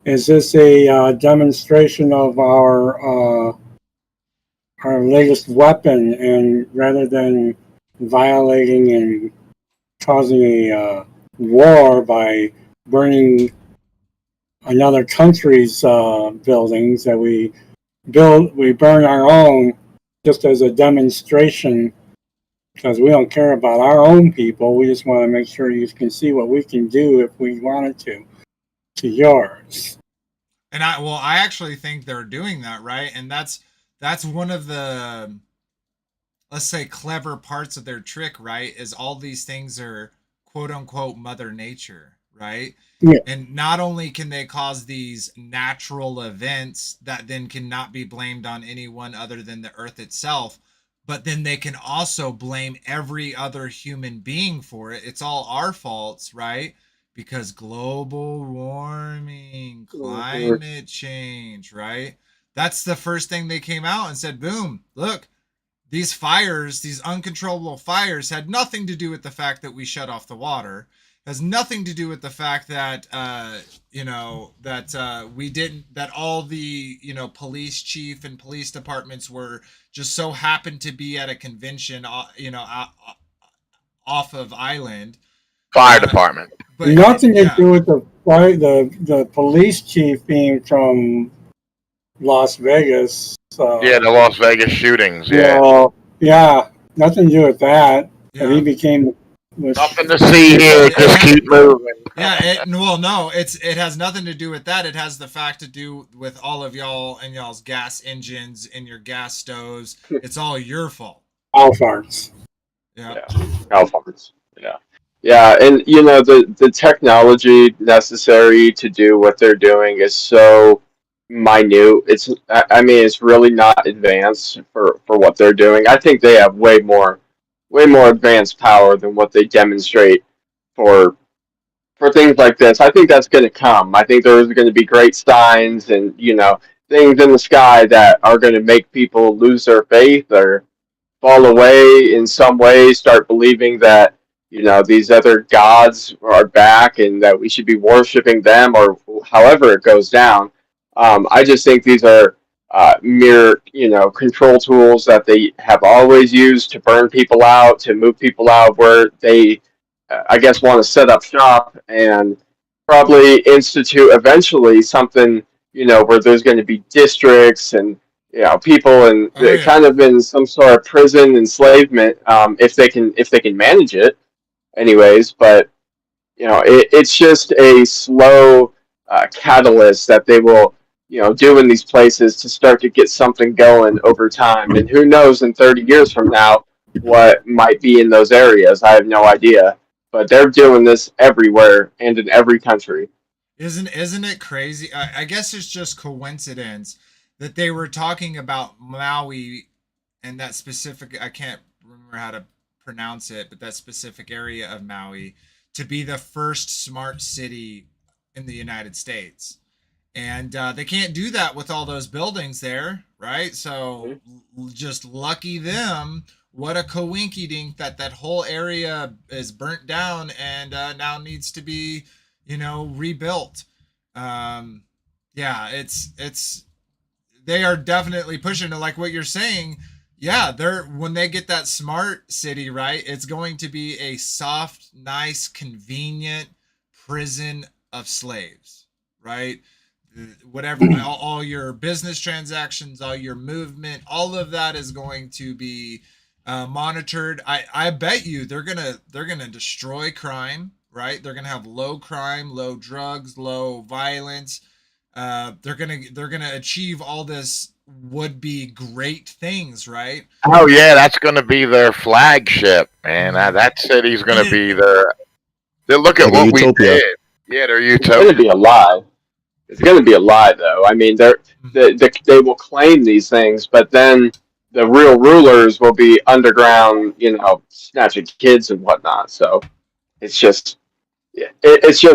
Is this a demonstration of our latest weapon, and rather than violating and causing a war by burning another country's buildings, that we burn our own just as a demonstration because we don't care about our own people. We just want to make sure you can see what we can do if we wanted to yours. And I actually think they're doing that, right? And that's one of the, let's say, clever parts of their trick, right? Is all these things are quote unquote Mother Nature, right? Yeah. And not only can they cause these natural events that then cannot be blamed on anyone other than the earth itself, but then they can also blame every other human being for it. It's all our faults, right? Because global warming, climate change, right? That's the first thing they came out and said, boom, look, these fires, these uncontrollable fires, had nothing to do with the fact that we shut off the water. Has nothing to do with the fact that we didn't, that all the police chief and police departments were just so happened to be at a convention off of island. Fire department. But Nothing to do with the police chief being from Las Vegas. Yeah, the Las Vegas shootings. Yeah. Well, yeah, nothing to do with that. Yeah. He became Nothing to see here. Just keep moving. Yeah, it has nothing to do with that. It has the fact to do with all of y'all and y'all's gas engines and your gas stoves. It's all your fault. All farts. Yeah. Cow farms. Yeah. Yeah, and the technology necessary to do what they're doing is so minute. It's really not advanced for what they're doing. I think they have way more advanced power than what they demonstrate for things like this. I think that's going to come. I think there's going to be great signs and things in the sky that are going to make people lose their faith or fall away in some way, start believing that these other gods are back and that we should be worshiping them, or however it goes down. I just think these are mere control tools that they have always used to burn people out, to move people out where they I guess want to set up shop and probably institute eventually something where there's going to be districts and people and kind of in some sort of prison enslavement, if they can manage it anyways. But it's just a slow catalyst that they will do in these places to start to get something going over time. And who knows in 30 years from now what might be in those areas. I have no idea, but they're doing this everywhere and in every country. Isn't it crazy? I guess it's just coincidence that they were talking about Maui and that specific, I can't remember how to pronounce it, but that specific area of Maui to be the first smart city in the United States. And they can't do that with all those buildings there, right? So just lucky them. What a coinky dink that whole area is burnt down and now needs to be, rebuilt. It's they are definitely pushing it, like what you're saying. Yeah, when they get that smart city, right, it's going to be a soft, nice, convenient prison of slaves, right? Whatever, all your business transactions, all your movement, all of that is going to be monitored. I bet you they're gonna destroy crime, right? They're gonna have low crime, low drugs, low violence. They're gonna achieve all this would be great things, right? Oh yeah, that's going to be their flagship, man. That city's going to be their. Look at what we did. Yeah, they're utopia. It's going to be a lie. It's going to be a lie, though. I mean, they will claim these things, but then the real rulers will be underground, snatching kids and whatnot. So it's just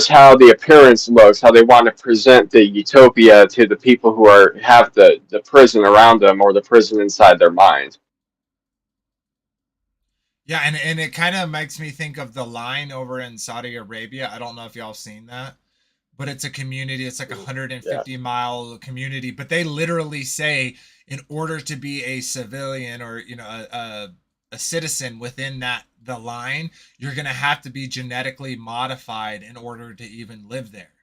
how the appearance looks, how they want to present the utopia to the people who have the prison around them or the prison inside their mind. Yeah, and it kind of makes me think of the line over in Saudi Arabia. I don't know if y'all seen that, but it's a community. It's like a 150-mile community, but they literally say in order to be a civilian or a citizen within the line, you're going to have to be genetically modified in order to even live there.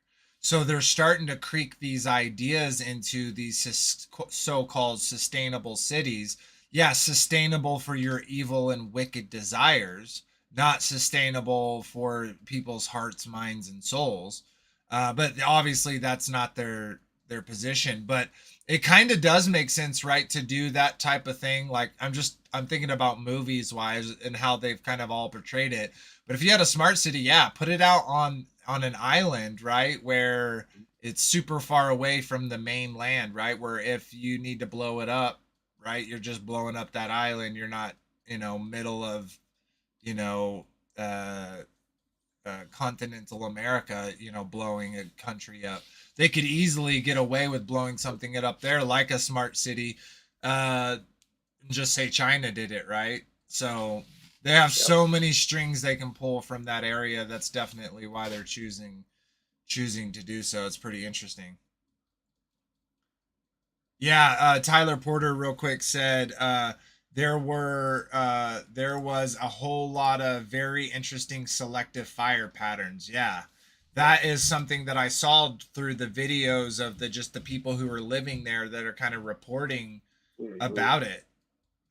So they're starting to creak these ideas into these so-called sustainable cities. yeah, sustainable for your evil and wicked desires, not sustainable for people's hearts, minds, and souls. But obviously, that's not their position. But it kind of does make sense, right, to do that type of thing. Like I'm thinking about movies wise and how they've kind of all portrayed it. But if you had a smart city, yeah, put it out on an island, right, where it's super far away from the mainland, right, where if you need to blow it up, right, you're just blowing up that island. You're not, middle of, you know, uh, continental America, blowing a country up. They could easily get away with blowing something up there, like a smart city. Uh, just say China did it, right? So they have so many strings they can pull from that area. That's definitely why they're choosing to do so. It's pretty interesting. Yeah, Tyler Porter, real quick, said there was a whole lot of very interesting selective fire patterns. Yeah, that is something that I saw through the videos of the people who are living there that are kind of reporting about it.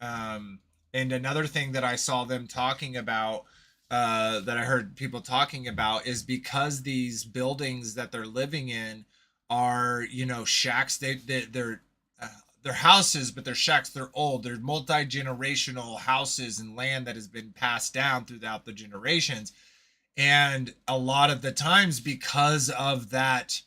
And another thing that I saw them talking about, that I heard people talking about, is because these buildings that they're living in are, shacks. Uh, they're houses, but they're shacks. They're old. They're multi-generational houses and land that has been passed down throughout the generations. And a lot of the times, because of that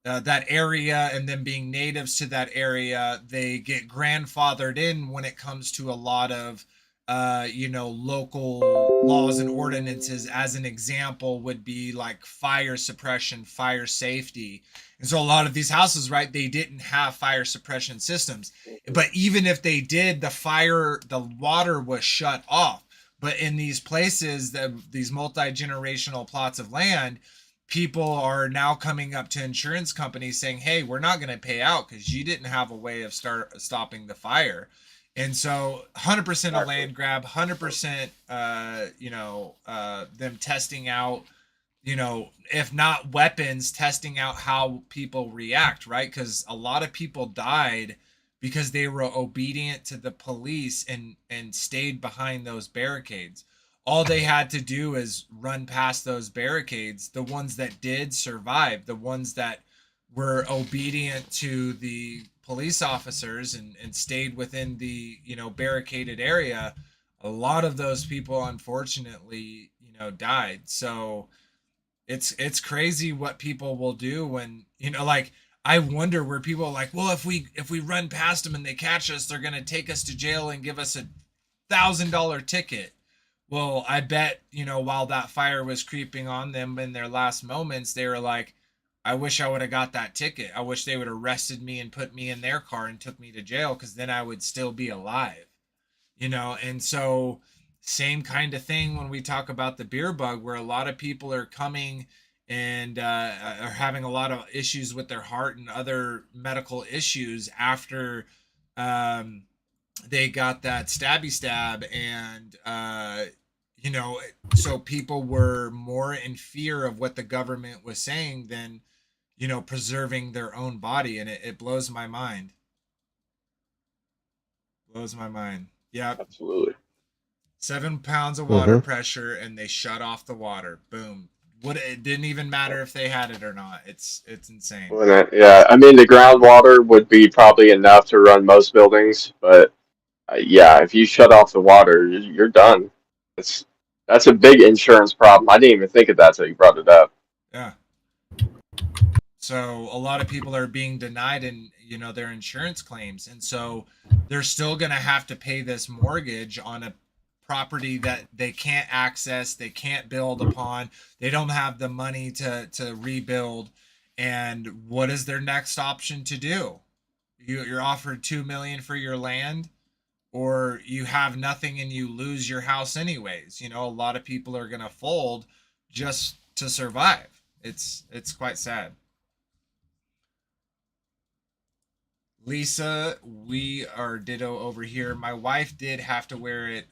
area and them being natives to that area, they get grandfathered in when it comes to a lot of, local laws and ordinances. As an example, would be like fire suppression, fire safety. And so a lot of these houses, right, they didn't have fire suppression systems. But even if they did, the water was shut off. But in these places, these multi-generational plots of land, people are now coming up to insurance companies saying, hey, we're not going to pay out because you didn't have a way of stopping the fire. And so 100% a land grab, 100% them testing out, if not weapons, testing out how people react, right? Because a lot of people died because they were obedient to the police and stayed behind those barricades. All they had to do is run past those barricades. The ones that did survive, the ones that were obedient to the police officers and stayed within the, barricaded area, a lot of those people unfortunately, died. So it's crazy what people will do when, like, I wonder where people are like, well, if we run past them and they catch us, they're gonna take us to jail and give us $1,000 ticket. Well, I bet, while that fire was creeping on them in their last moments, they were like, I wish I would have got that ticket. I wish they would have arrested me and put me in their car and took me to jail, because then I would still be alive. And so same kind of thing when we talk about the beer bug, where a lot of people are coming and are having a lot of issues with their heart and other medical issues after um, they got that stabby stab. And so people were more in fear of what the government was saying than preserving their own body. And it blows my mind. Yeah. Absolutely. 7 pounds of water pressure, and they shut off the water. Boom. It didn't even matter if they had it or not. It's insane. Yeah, I mean, the groundwater would be probably enough to run most buildings, but yeah, if you shut off the water, you're done. That's a big insurance problem. I didn't even think of that till you brought it up. Yeah. So a lot of people are being denied in their insurance claims, and so they're still going to have to pay this mortgage on a property that they can't access, they can't build upon, they don't have the money to rebuild. And what is their next option to do? You're offered $2 million for your land, or you have nothing and you lose your house anyways. A lot of people are going to fold just to survive. It's quite sad. Lisa, we are ditto over here. My wife did have to wear it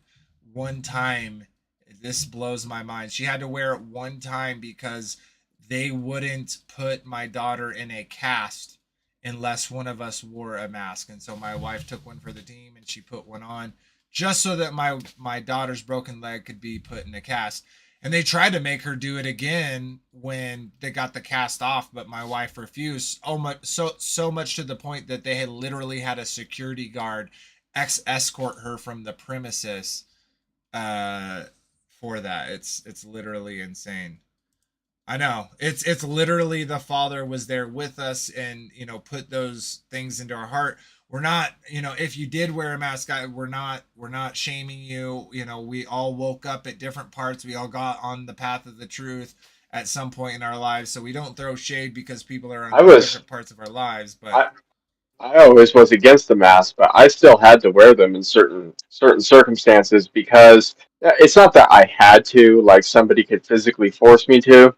one time. This blows my mind. She had to wear it one time because they wouldn't put my daughter in a cast unless one of us wore a mask. And so my wife took one for the team and she put one on just so that my daughter's broken leg could be put in a cast. And they tried to make her do it again when they got the cast off, but my wife refused. So much to the point that they had literally had a security guard escort her from the premises for that. It's literally insane. I know. It's literally the Father was there with us and, put those things into our heart. We're not, if you did wear a mask, we're not shaming you. We all woke up at different parts. We all got on the path of the truth at some point in our lives. So we don't throw shade because people are on different parts of our lives, but I always was against the mask, but I still had to wear them in certain circumstances because it's not that I had to, like somebody could physically force me to,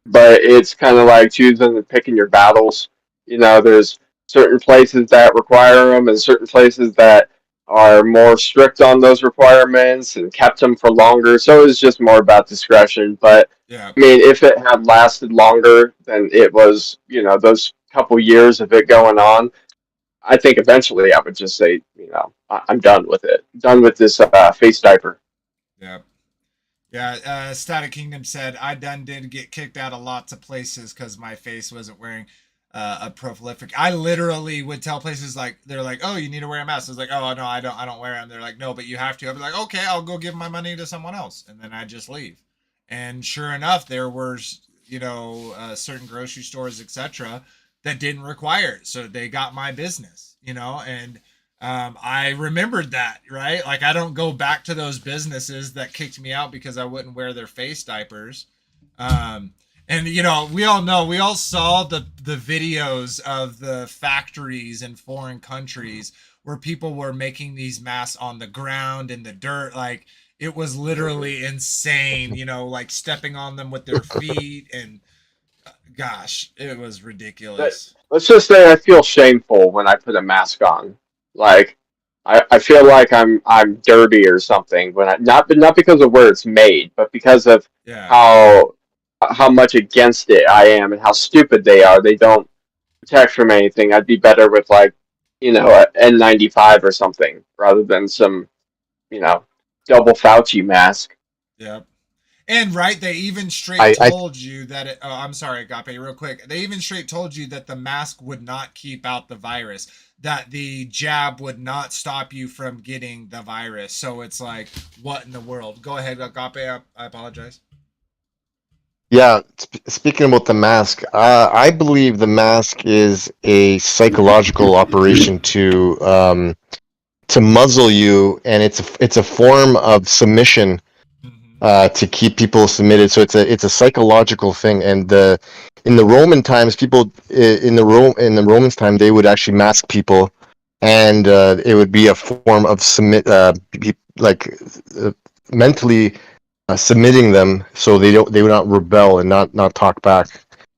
but it's kind of like choosing and picking your battles. There's certain places that require them and certain places that are more strict on those requirements and kept them for longer. So it's just more about discretion. But yeah. I mean, if it had lasted longer than it was, those couple years of it going on, I think eventually I would just say, I'm done with it. Done with this face diaper. Yeah. Yeah, Static Kingdom said, I did get kicked out of lots of places because my face wasn't wearing a prolific. I literally would tell places they're like, oh, you need to wear a mask. I was like, oh, no, I don't wear them. They're like, no, but you have to. I'd be like, okay, I'll go give my money to someone else. And then I just leave. And sure enough, there were, certain grocery stores, etc., that didn't require it. So they got my business, and I remembered that, right? Like I don't go back to those businesses that kicked me out because I wouldn't wear their face diapers. And we all saw the videos of the factories in foreign countries where people were making these masks on the ground in the dirt. Like it was literally insane, like stepping on them with their feet and gosh, it was ridiculous. Let's just say I feel shameful when I put a mask on. Like I feel like I'm dirty or something when not because of where it's made, but because of Yeah. how much against it I am and how stupid they are. They don't protect from anything. I'd be better with an N95 or something rather than some, double Fauci mask. Yep. And right, they even straight told you that it, oh, I'm sorry, Agape, real quick. They even straight told you that the mask would not keep out the virus, that the jab would not stop you from getting the virus. So it's like, what in the world? Go ahead, Agape. I apologize. Yeah, speaking about the mask, I believe the mask is a psychological operation to muzzle you, and it's a form of submission to keep people submitted. So it's a psychological thing. And in the Roman times, people in the Romans time, they would actually mask people, and it would be a form of mentally submitting them so they would not rebel and not talk back.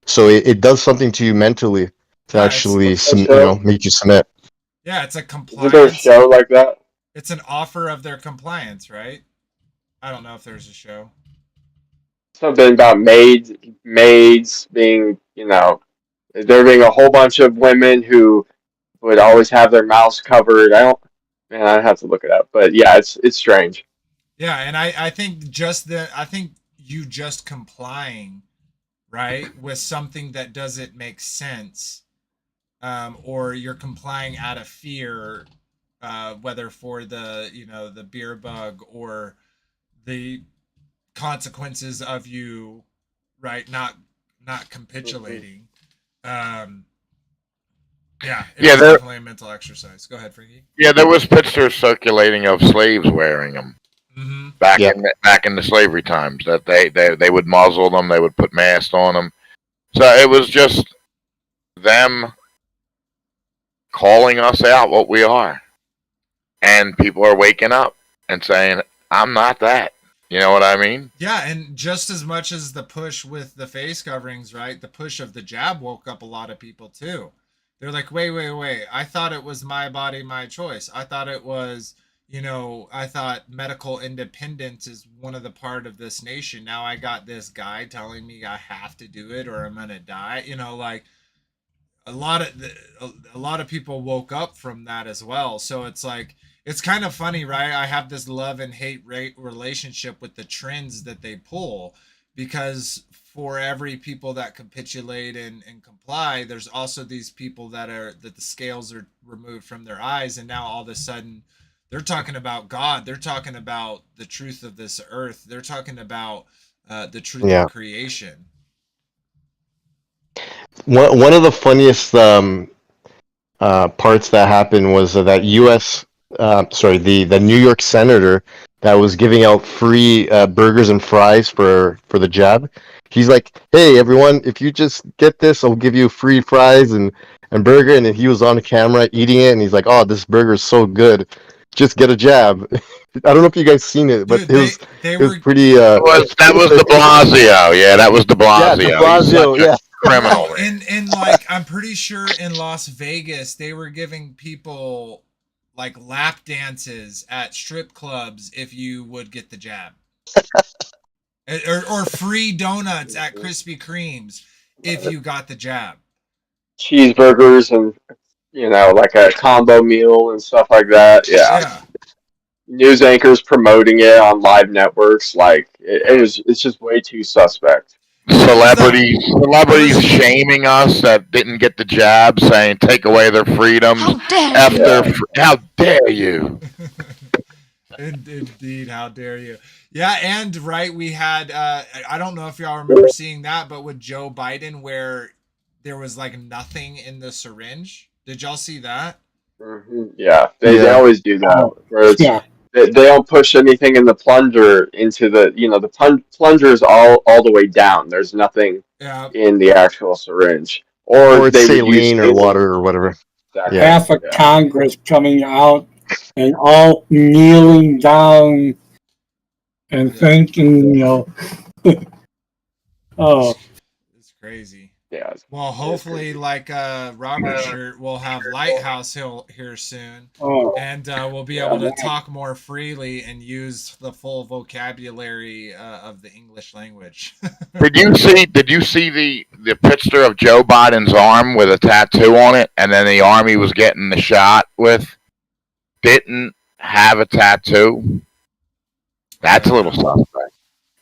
So it does something to you mentally to actually make you submit. Yeah, it's a compliance. Isn't there a show like that? It's an offer of their compliance, right? I don't know if there's a show. Something about maids being, there being a whole bunch of women who would always have their mouths covered. I'd have to look it up, but yeah, it's strange. Yeah, and I think you just complying, right, with something that doesn't make sense, or you're complying out of fear, whether for the beer bug or the consequences of you, right, not capitulating. Yeah, it's definitely a mental exercise. Go ahead, Frankie. Yeah, there was pictures circulating of slaves wearing them. Mm-hmm. Back in the slavery times, that they would muzzle them, they would put masks on them. So it was just them calling us out what we are, and people are waking up and saying, "I'm not that." You know what I mean? Yeah, and just as much as the push with the face coverings, right? The push of the jab woke up a lot of people too. They're like, wait. I thought it was my body, my choice. I thought it was, I thought medical independence is one of the part of this nation. Now I got this guy telling me I have to do it or I'm going to die. a lot of people woke up from that as well. So it's like it's kind of funny, right? I have this love and hate relationship with the trends that they pull, because for every people that capitulate and comply, there's also these people that the scales are removed from their eyes, and now all of a sudden they're talking about God, they're talking about the truth of this earth, they're talking about the truth Yeah. of creation. One of the funniest parts that happened was that the New York senator that was giving out free burgers and fries for the jab. He's like, "Hey everyone, if you just get this, I'll give you free fries and burger." And then he was on camera eating it, and he's like, "Oh, this burger is so good. Just get a jab." I don't know if you guys seen it, but Dude, they it was were pretty. That was De Blasio. Yeah, that was De Yeah, De Blasio. He's such Blasio. a Yeah, criminal. no, in like I'm pretty sure in Las Vegas they were giving people like lap dances at strip clubs if you would get the jab. Or free donuts at Krispy Kremes if you got the jab. Cheeseburgers and like a combo meal and stuff like that. Yeah, Yeah. news anchors promoting it on live networks. Like it's just way too suspect. What was that? What Celebrities was shaming us that didn't get the jab, saying take away their freedoms. How dare F you? their, Yeah. how dare you? Indeed, how dare you? Yeah, and right, we had I don't know if y'all remember seeing that, but with Joe Biden where there was like nothing in the syringe. Did y'all see that? Yeah, they yeah. always do that. Oh, Where it's yeah. they don't push anything in the plunger into the plunger is all the way down. There's nothing Yeah. in the actual syringe, or Or it's they would use saline or saline. water or whatever. Exactly. Yeah. Half of Yeah. Congress coming out and all kneeling down and Yeah. thanking, oh, It's crazy. Yeah. Well, It's hopefully, crazy. like Robert shirt, we'll have Lighthouse Hill here soon, oh, and we'll be Yeah. able to talk more freely and use the full vocabulary of the English language. Did you see the picture of Joe Biden's arm with a tattoo on it, and then the arm he was getting the shot with didn't have a tattoo? That's a little suspect.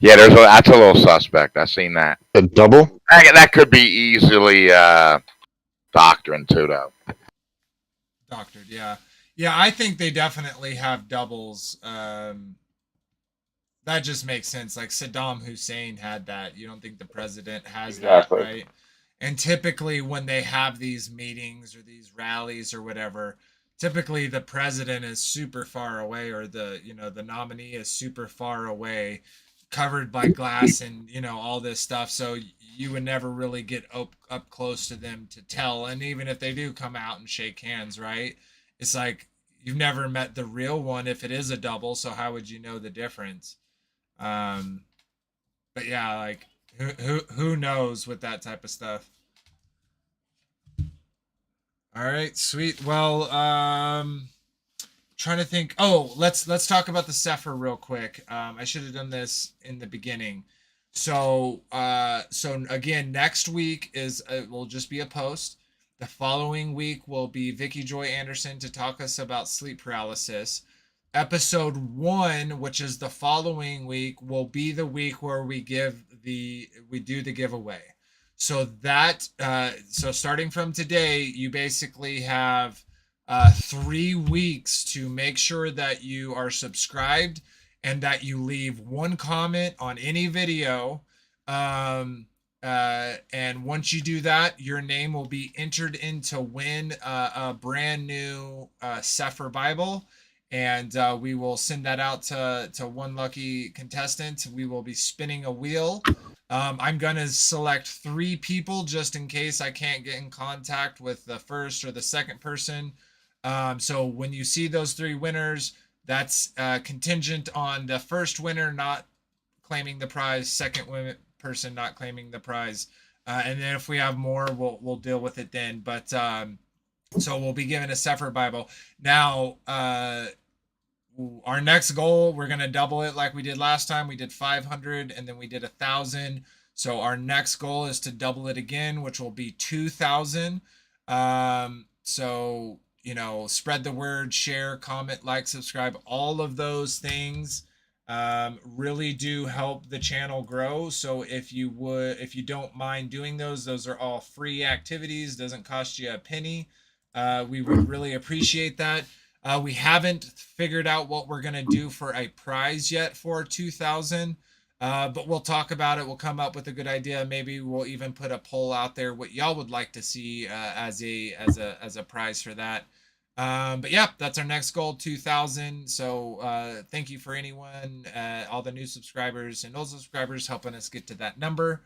Yeah, that's a little suspect. I seen that. A double? That could be easily doctrine too, though. Doctored, yeah, yeah. I think they definitely have doubles. That just makes sense. Like Saddam Hussein had that. You don't think the president has Exactly. that, right? And typically, when they have these meetings or these rallies or whatever, typically the president is super far away, or the nominee is super far away, covered by glass and all this stuff. So you would never really get up close to them to tell. And even if they do come out and shake hands, right? It's like you've never met the real one if it is a double. So how would you know the difference? Um, but yeah, like who knows with that type of stuff. All right, sweet. Well, trying to think. Oh, let's talk about the Cepher real quick. I should have done this in the beginning. So again, next week will just be a post. The following week will be Vicky Joy Anderson to talk us about sleep paralysis. Episode 1, which is the following week, will be the week where we do the giveaway. So starting from today, you basically have 3 weeks to make sure that you are subscribed and that you leave one comment on any video. And once you do that, your name will be entered in to win a brand new Cepher Bible. And we will send that out to one lucky contestant. We will be spinning a wheel. I'm going to select 3 people just in case I can't get in contact with the first or the second person. So when you see those 3 winners, that's contingent on the first winner not claiming the prize, second person not claiming the prize. And then if we have more, we'll deal with it then. But so we'll be given a Cepher Bible. Now, our next goal, we're going to double it like we did last time. We did 500 and then we did 1,000. So our next goal is to double it again, which will be 2,000. So, spread the word, share, comment, like, subscribe, all of those things really do help the channel grow. So if you don't mind doing those are all free activities, doesn't cost you a penny. We would really appreciate that. We haven't figured out what we're going to do for a prize yet for 2000. But we'll talk about it. We'll come up with a good idea. Maybe we'll even put a poll out there what y'all would like to see as a prize for that. But yeah, that's our next goal, 2,000. So thank you for anyone, all the new subscribers and old subscribers helping us get to that number.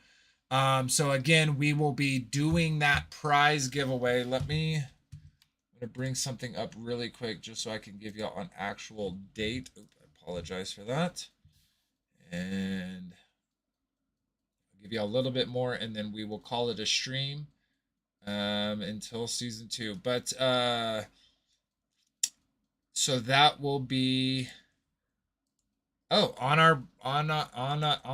So again, we will be doing that prize giveaway. I'm gonna bring something up really quick just so I can give y'all an actual date. Oops, I apologize for that. And I'll give you a little bit more and then we will call it a stream until season 2. But so that will be on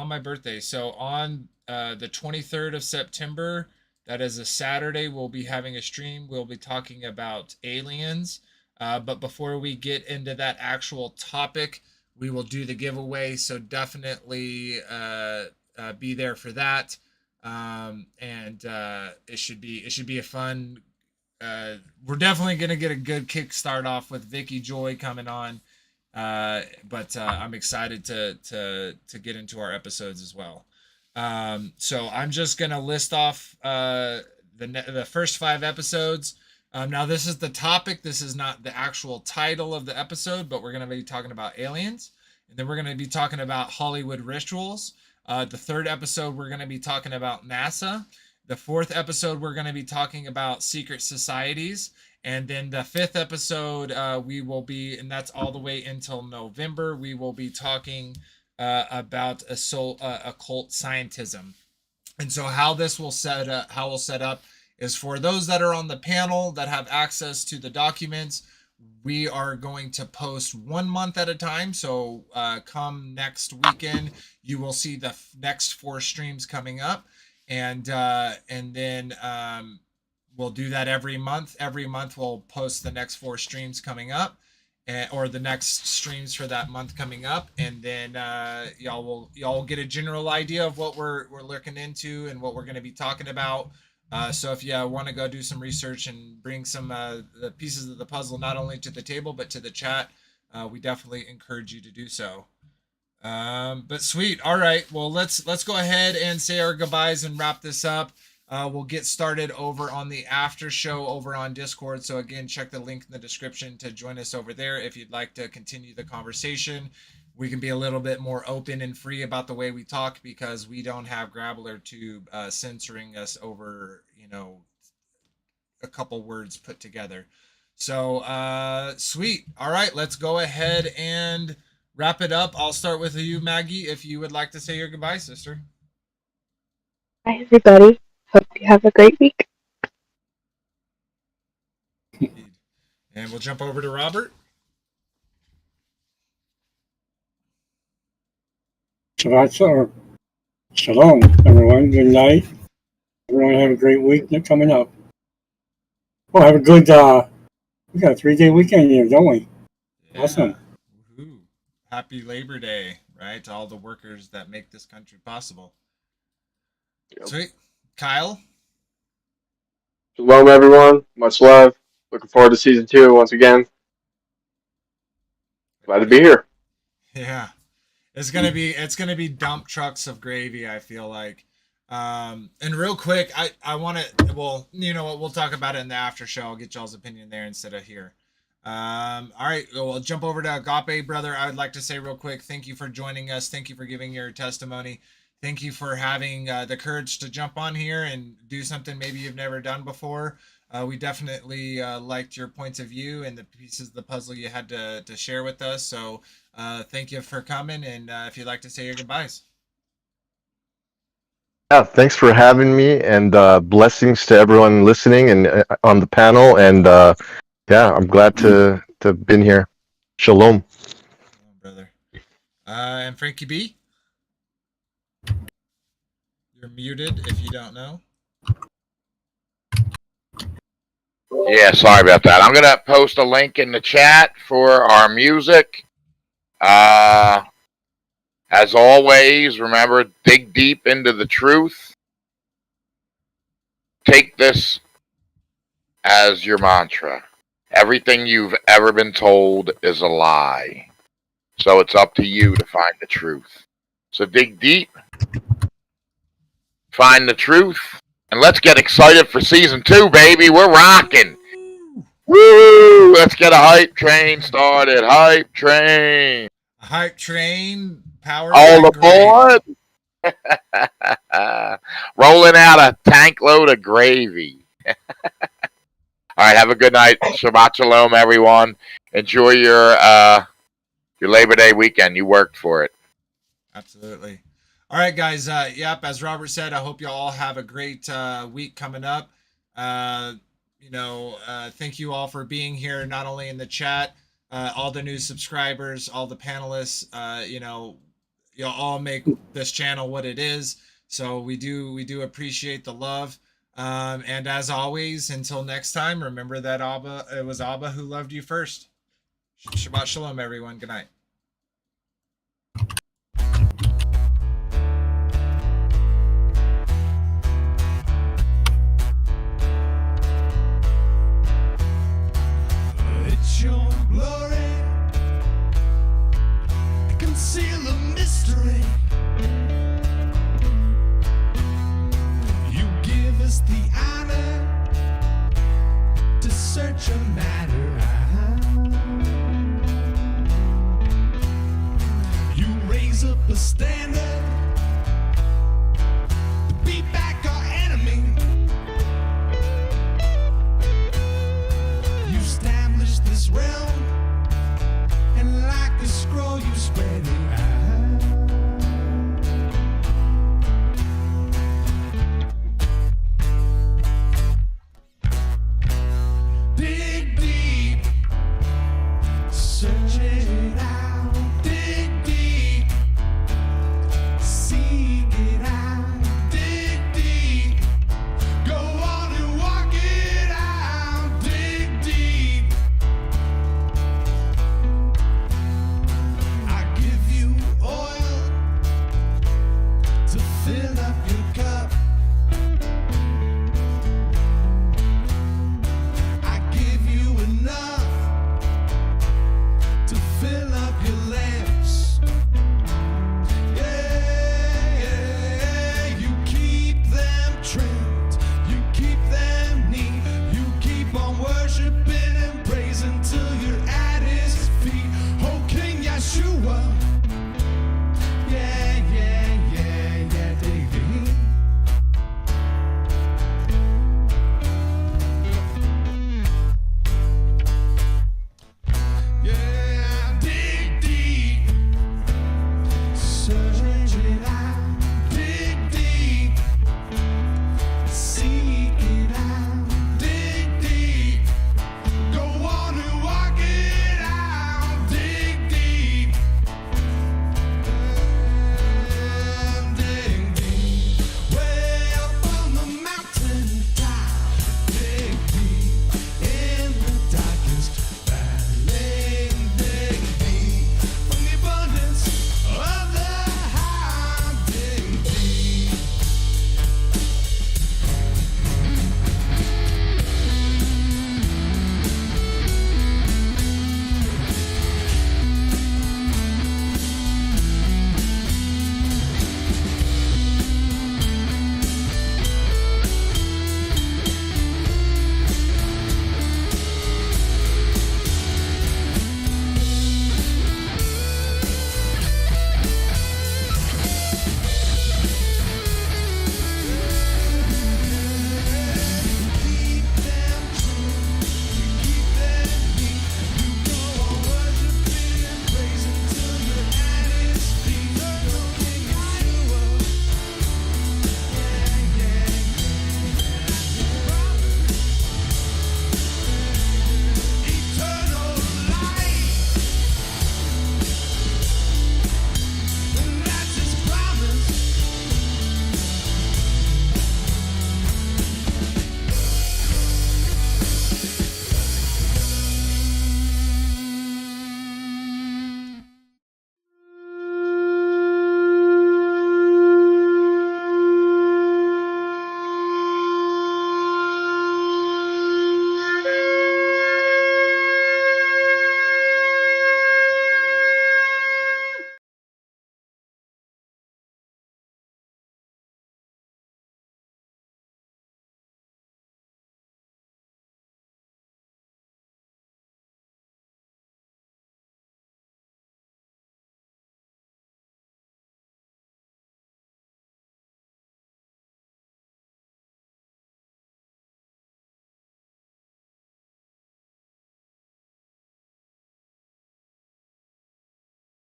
my birthday. So on the 23rd of September, that is a Saturday, we'll be having a stream. We'll be talking about aliens. But before we get into that actual topic, we will do the giveaway. So definitely be there for that. And it should be a fun. We're definitely gonna get a good kickstart off with Vicky Joy coming on. But I'm excited to get into our episodes as well. So I'm just gonna list off the first 5 episodes. Now this is the topic. This is not the actual title of the episode, but we're gonna be talking about aliens, and then we're gonna be talking about Hollywood rituals. The 3rd episode we're gonna be talking about NASA. The 4th episode we're gonna be talking about secret societies. And then the 5th episode, we will be, and that's all the way until November, we will be talking about occult scientism. And so how we'll set up is for those that are on the panel that have access to the documents, we are going to post 1 month at a time. So come next weekend, you will see the next 4 streams coming up. And then we'll do that every month. Every month we'll post the next 4 streams coming up, or the next streams for that month coming up, and then y'all will get a general idea of what we're looking into and what we're going to be talking about. So if you want to go do some research and bring some the pieces of the puzzle not only to the table but to the chat, we definitely encourage you to do so. But sweet. All right. Well, let's go ahead and say our goodbyes and wrap this up. We'll get started over on the after show over on Discord. So again, check the link in the description to join us over there if you'd like to continue the conversation. We can be a little bit more open and free about the way we talk because we don't have Grabble or Tube censoring us over, a couple words put together. So sweet. All right, let's go ahead and wrap it up. I'll start with you, Maggie, if you would like to say your goodbye, sister. Bye, everybody. Hope you have a great week. And we'll jump over to Robert. Shabbat Shalom, everyone. Good night. Everyone have a great week coming up. Well, have a good, we got a 3-day weekend here, don't we? Yeah. Awesome. Woo-hoo. Happy Labor Day, right? To all the workers that make this country possible. Yep. Sweet. Kyle? Shalom, everyone. Much love. Looking forward to season 2 once again. Glad to be here. Yeah. It's gonna be dump trucks of gravy, I feel like. And real quick, I want to, well, you know what, we'll talk about it in the after show. I'll get y'all's opinion there instead of here. All right, we'll jump over to Agape, brother. I would like to say real quick, thank you for joining us. Thank you for giving your testimony. Thank you for having the courage to jump on here and do something maybe you've never done before. We definitely liked your points of view and the pieces of the puzzle you had to share with us. So thank you for coming. And if you'd like to say your goodbyes. Yeah, thanks for having me, and blessings to everyone listening and on the panel. And yeah, I'm glad to have been here. Shalom. Shalom, brother. And Frankie B? You're muted if you don't know. Yeah, sorry about that. I'm gonna post a link in the chat for our music. As always, remember, dig deep into the truth. Take this as your mantra. Everything you've ever been told is a lie. So it's up to you to find the truth. So dig deep, find the truth, and let's get excited for season 2, baby. We're rocking. Woo! Let's get a hype train started. Hype train. A hype train powered All by aboard. gravy. Rolling out a tank load of gravy. All right, have a good night. Shabbat shalom, everyone. Enjoy your Labor Day weekend. You worked for it. Absolutely. All right, guys. Yep, as Robert said, I hope you all have a great week coming up. Thank you all for being here, not only in the chat, all the new subscribers, all the panelists. You all make this channel what it is. So we do appreciate the love. And as always, until next time, remember that it was ABBA who loved you first. Shabbat shalom, everyone. Good night. It's your glory, conceal the mystery. You give us the honor to search a matter. You raise up a standard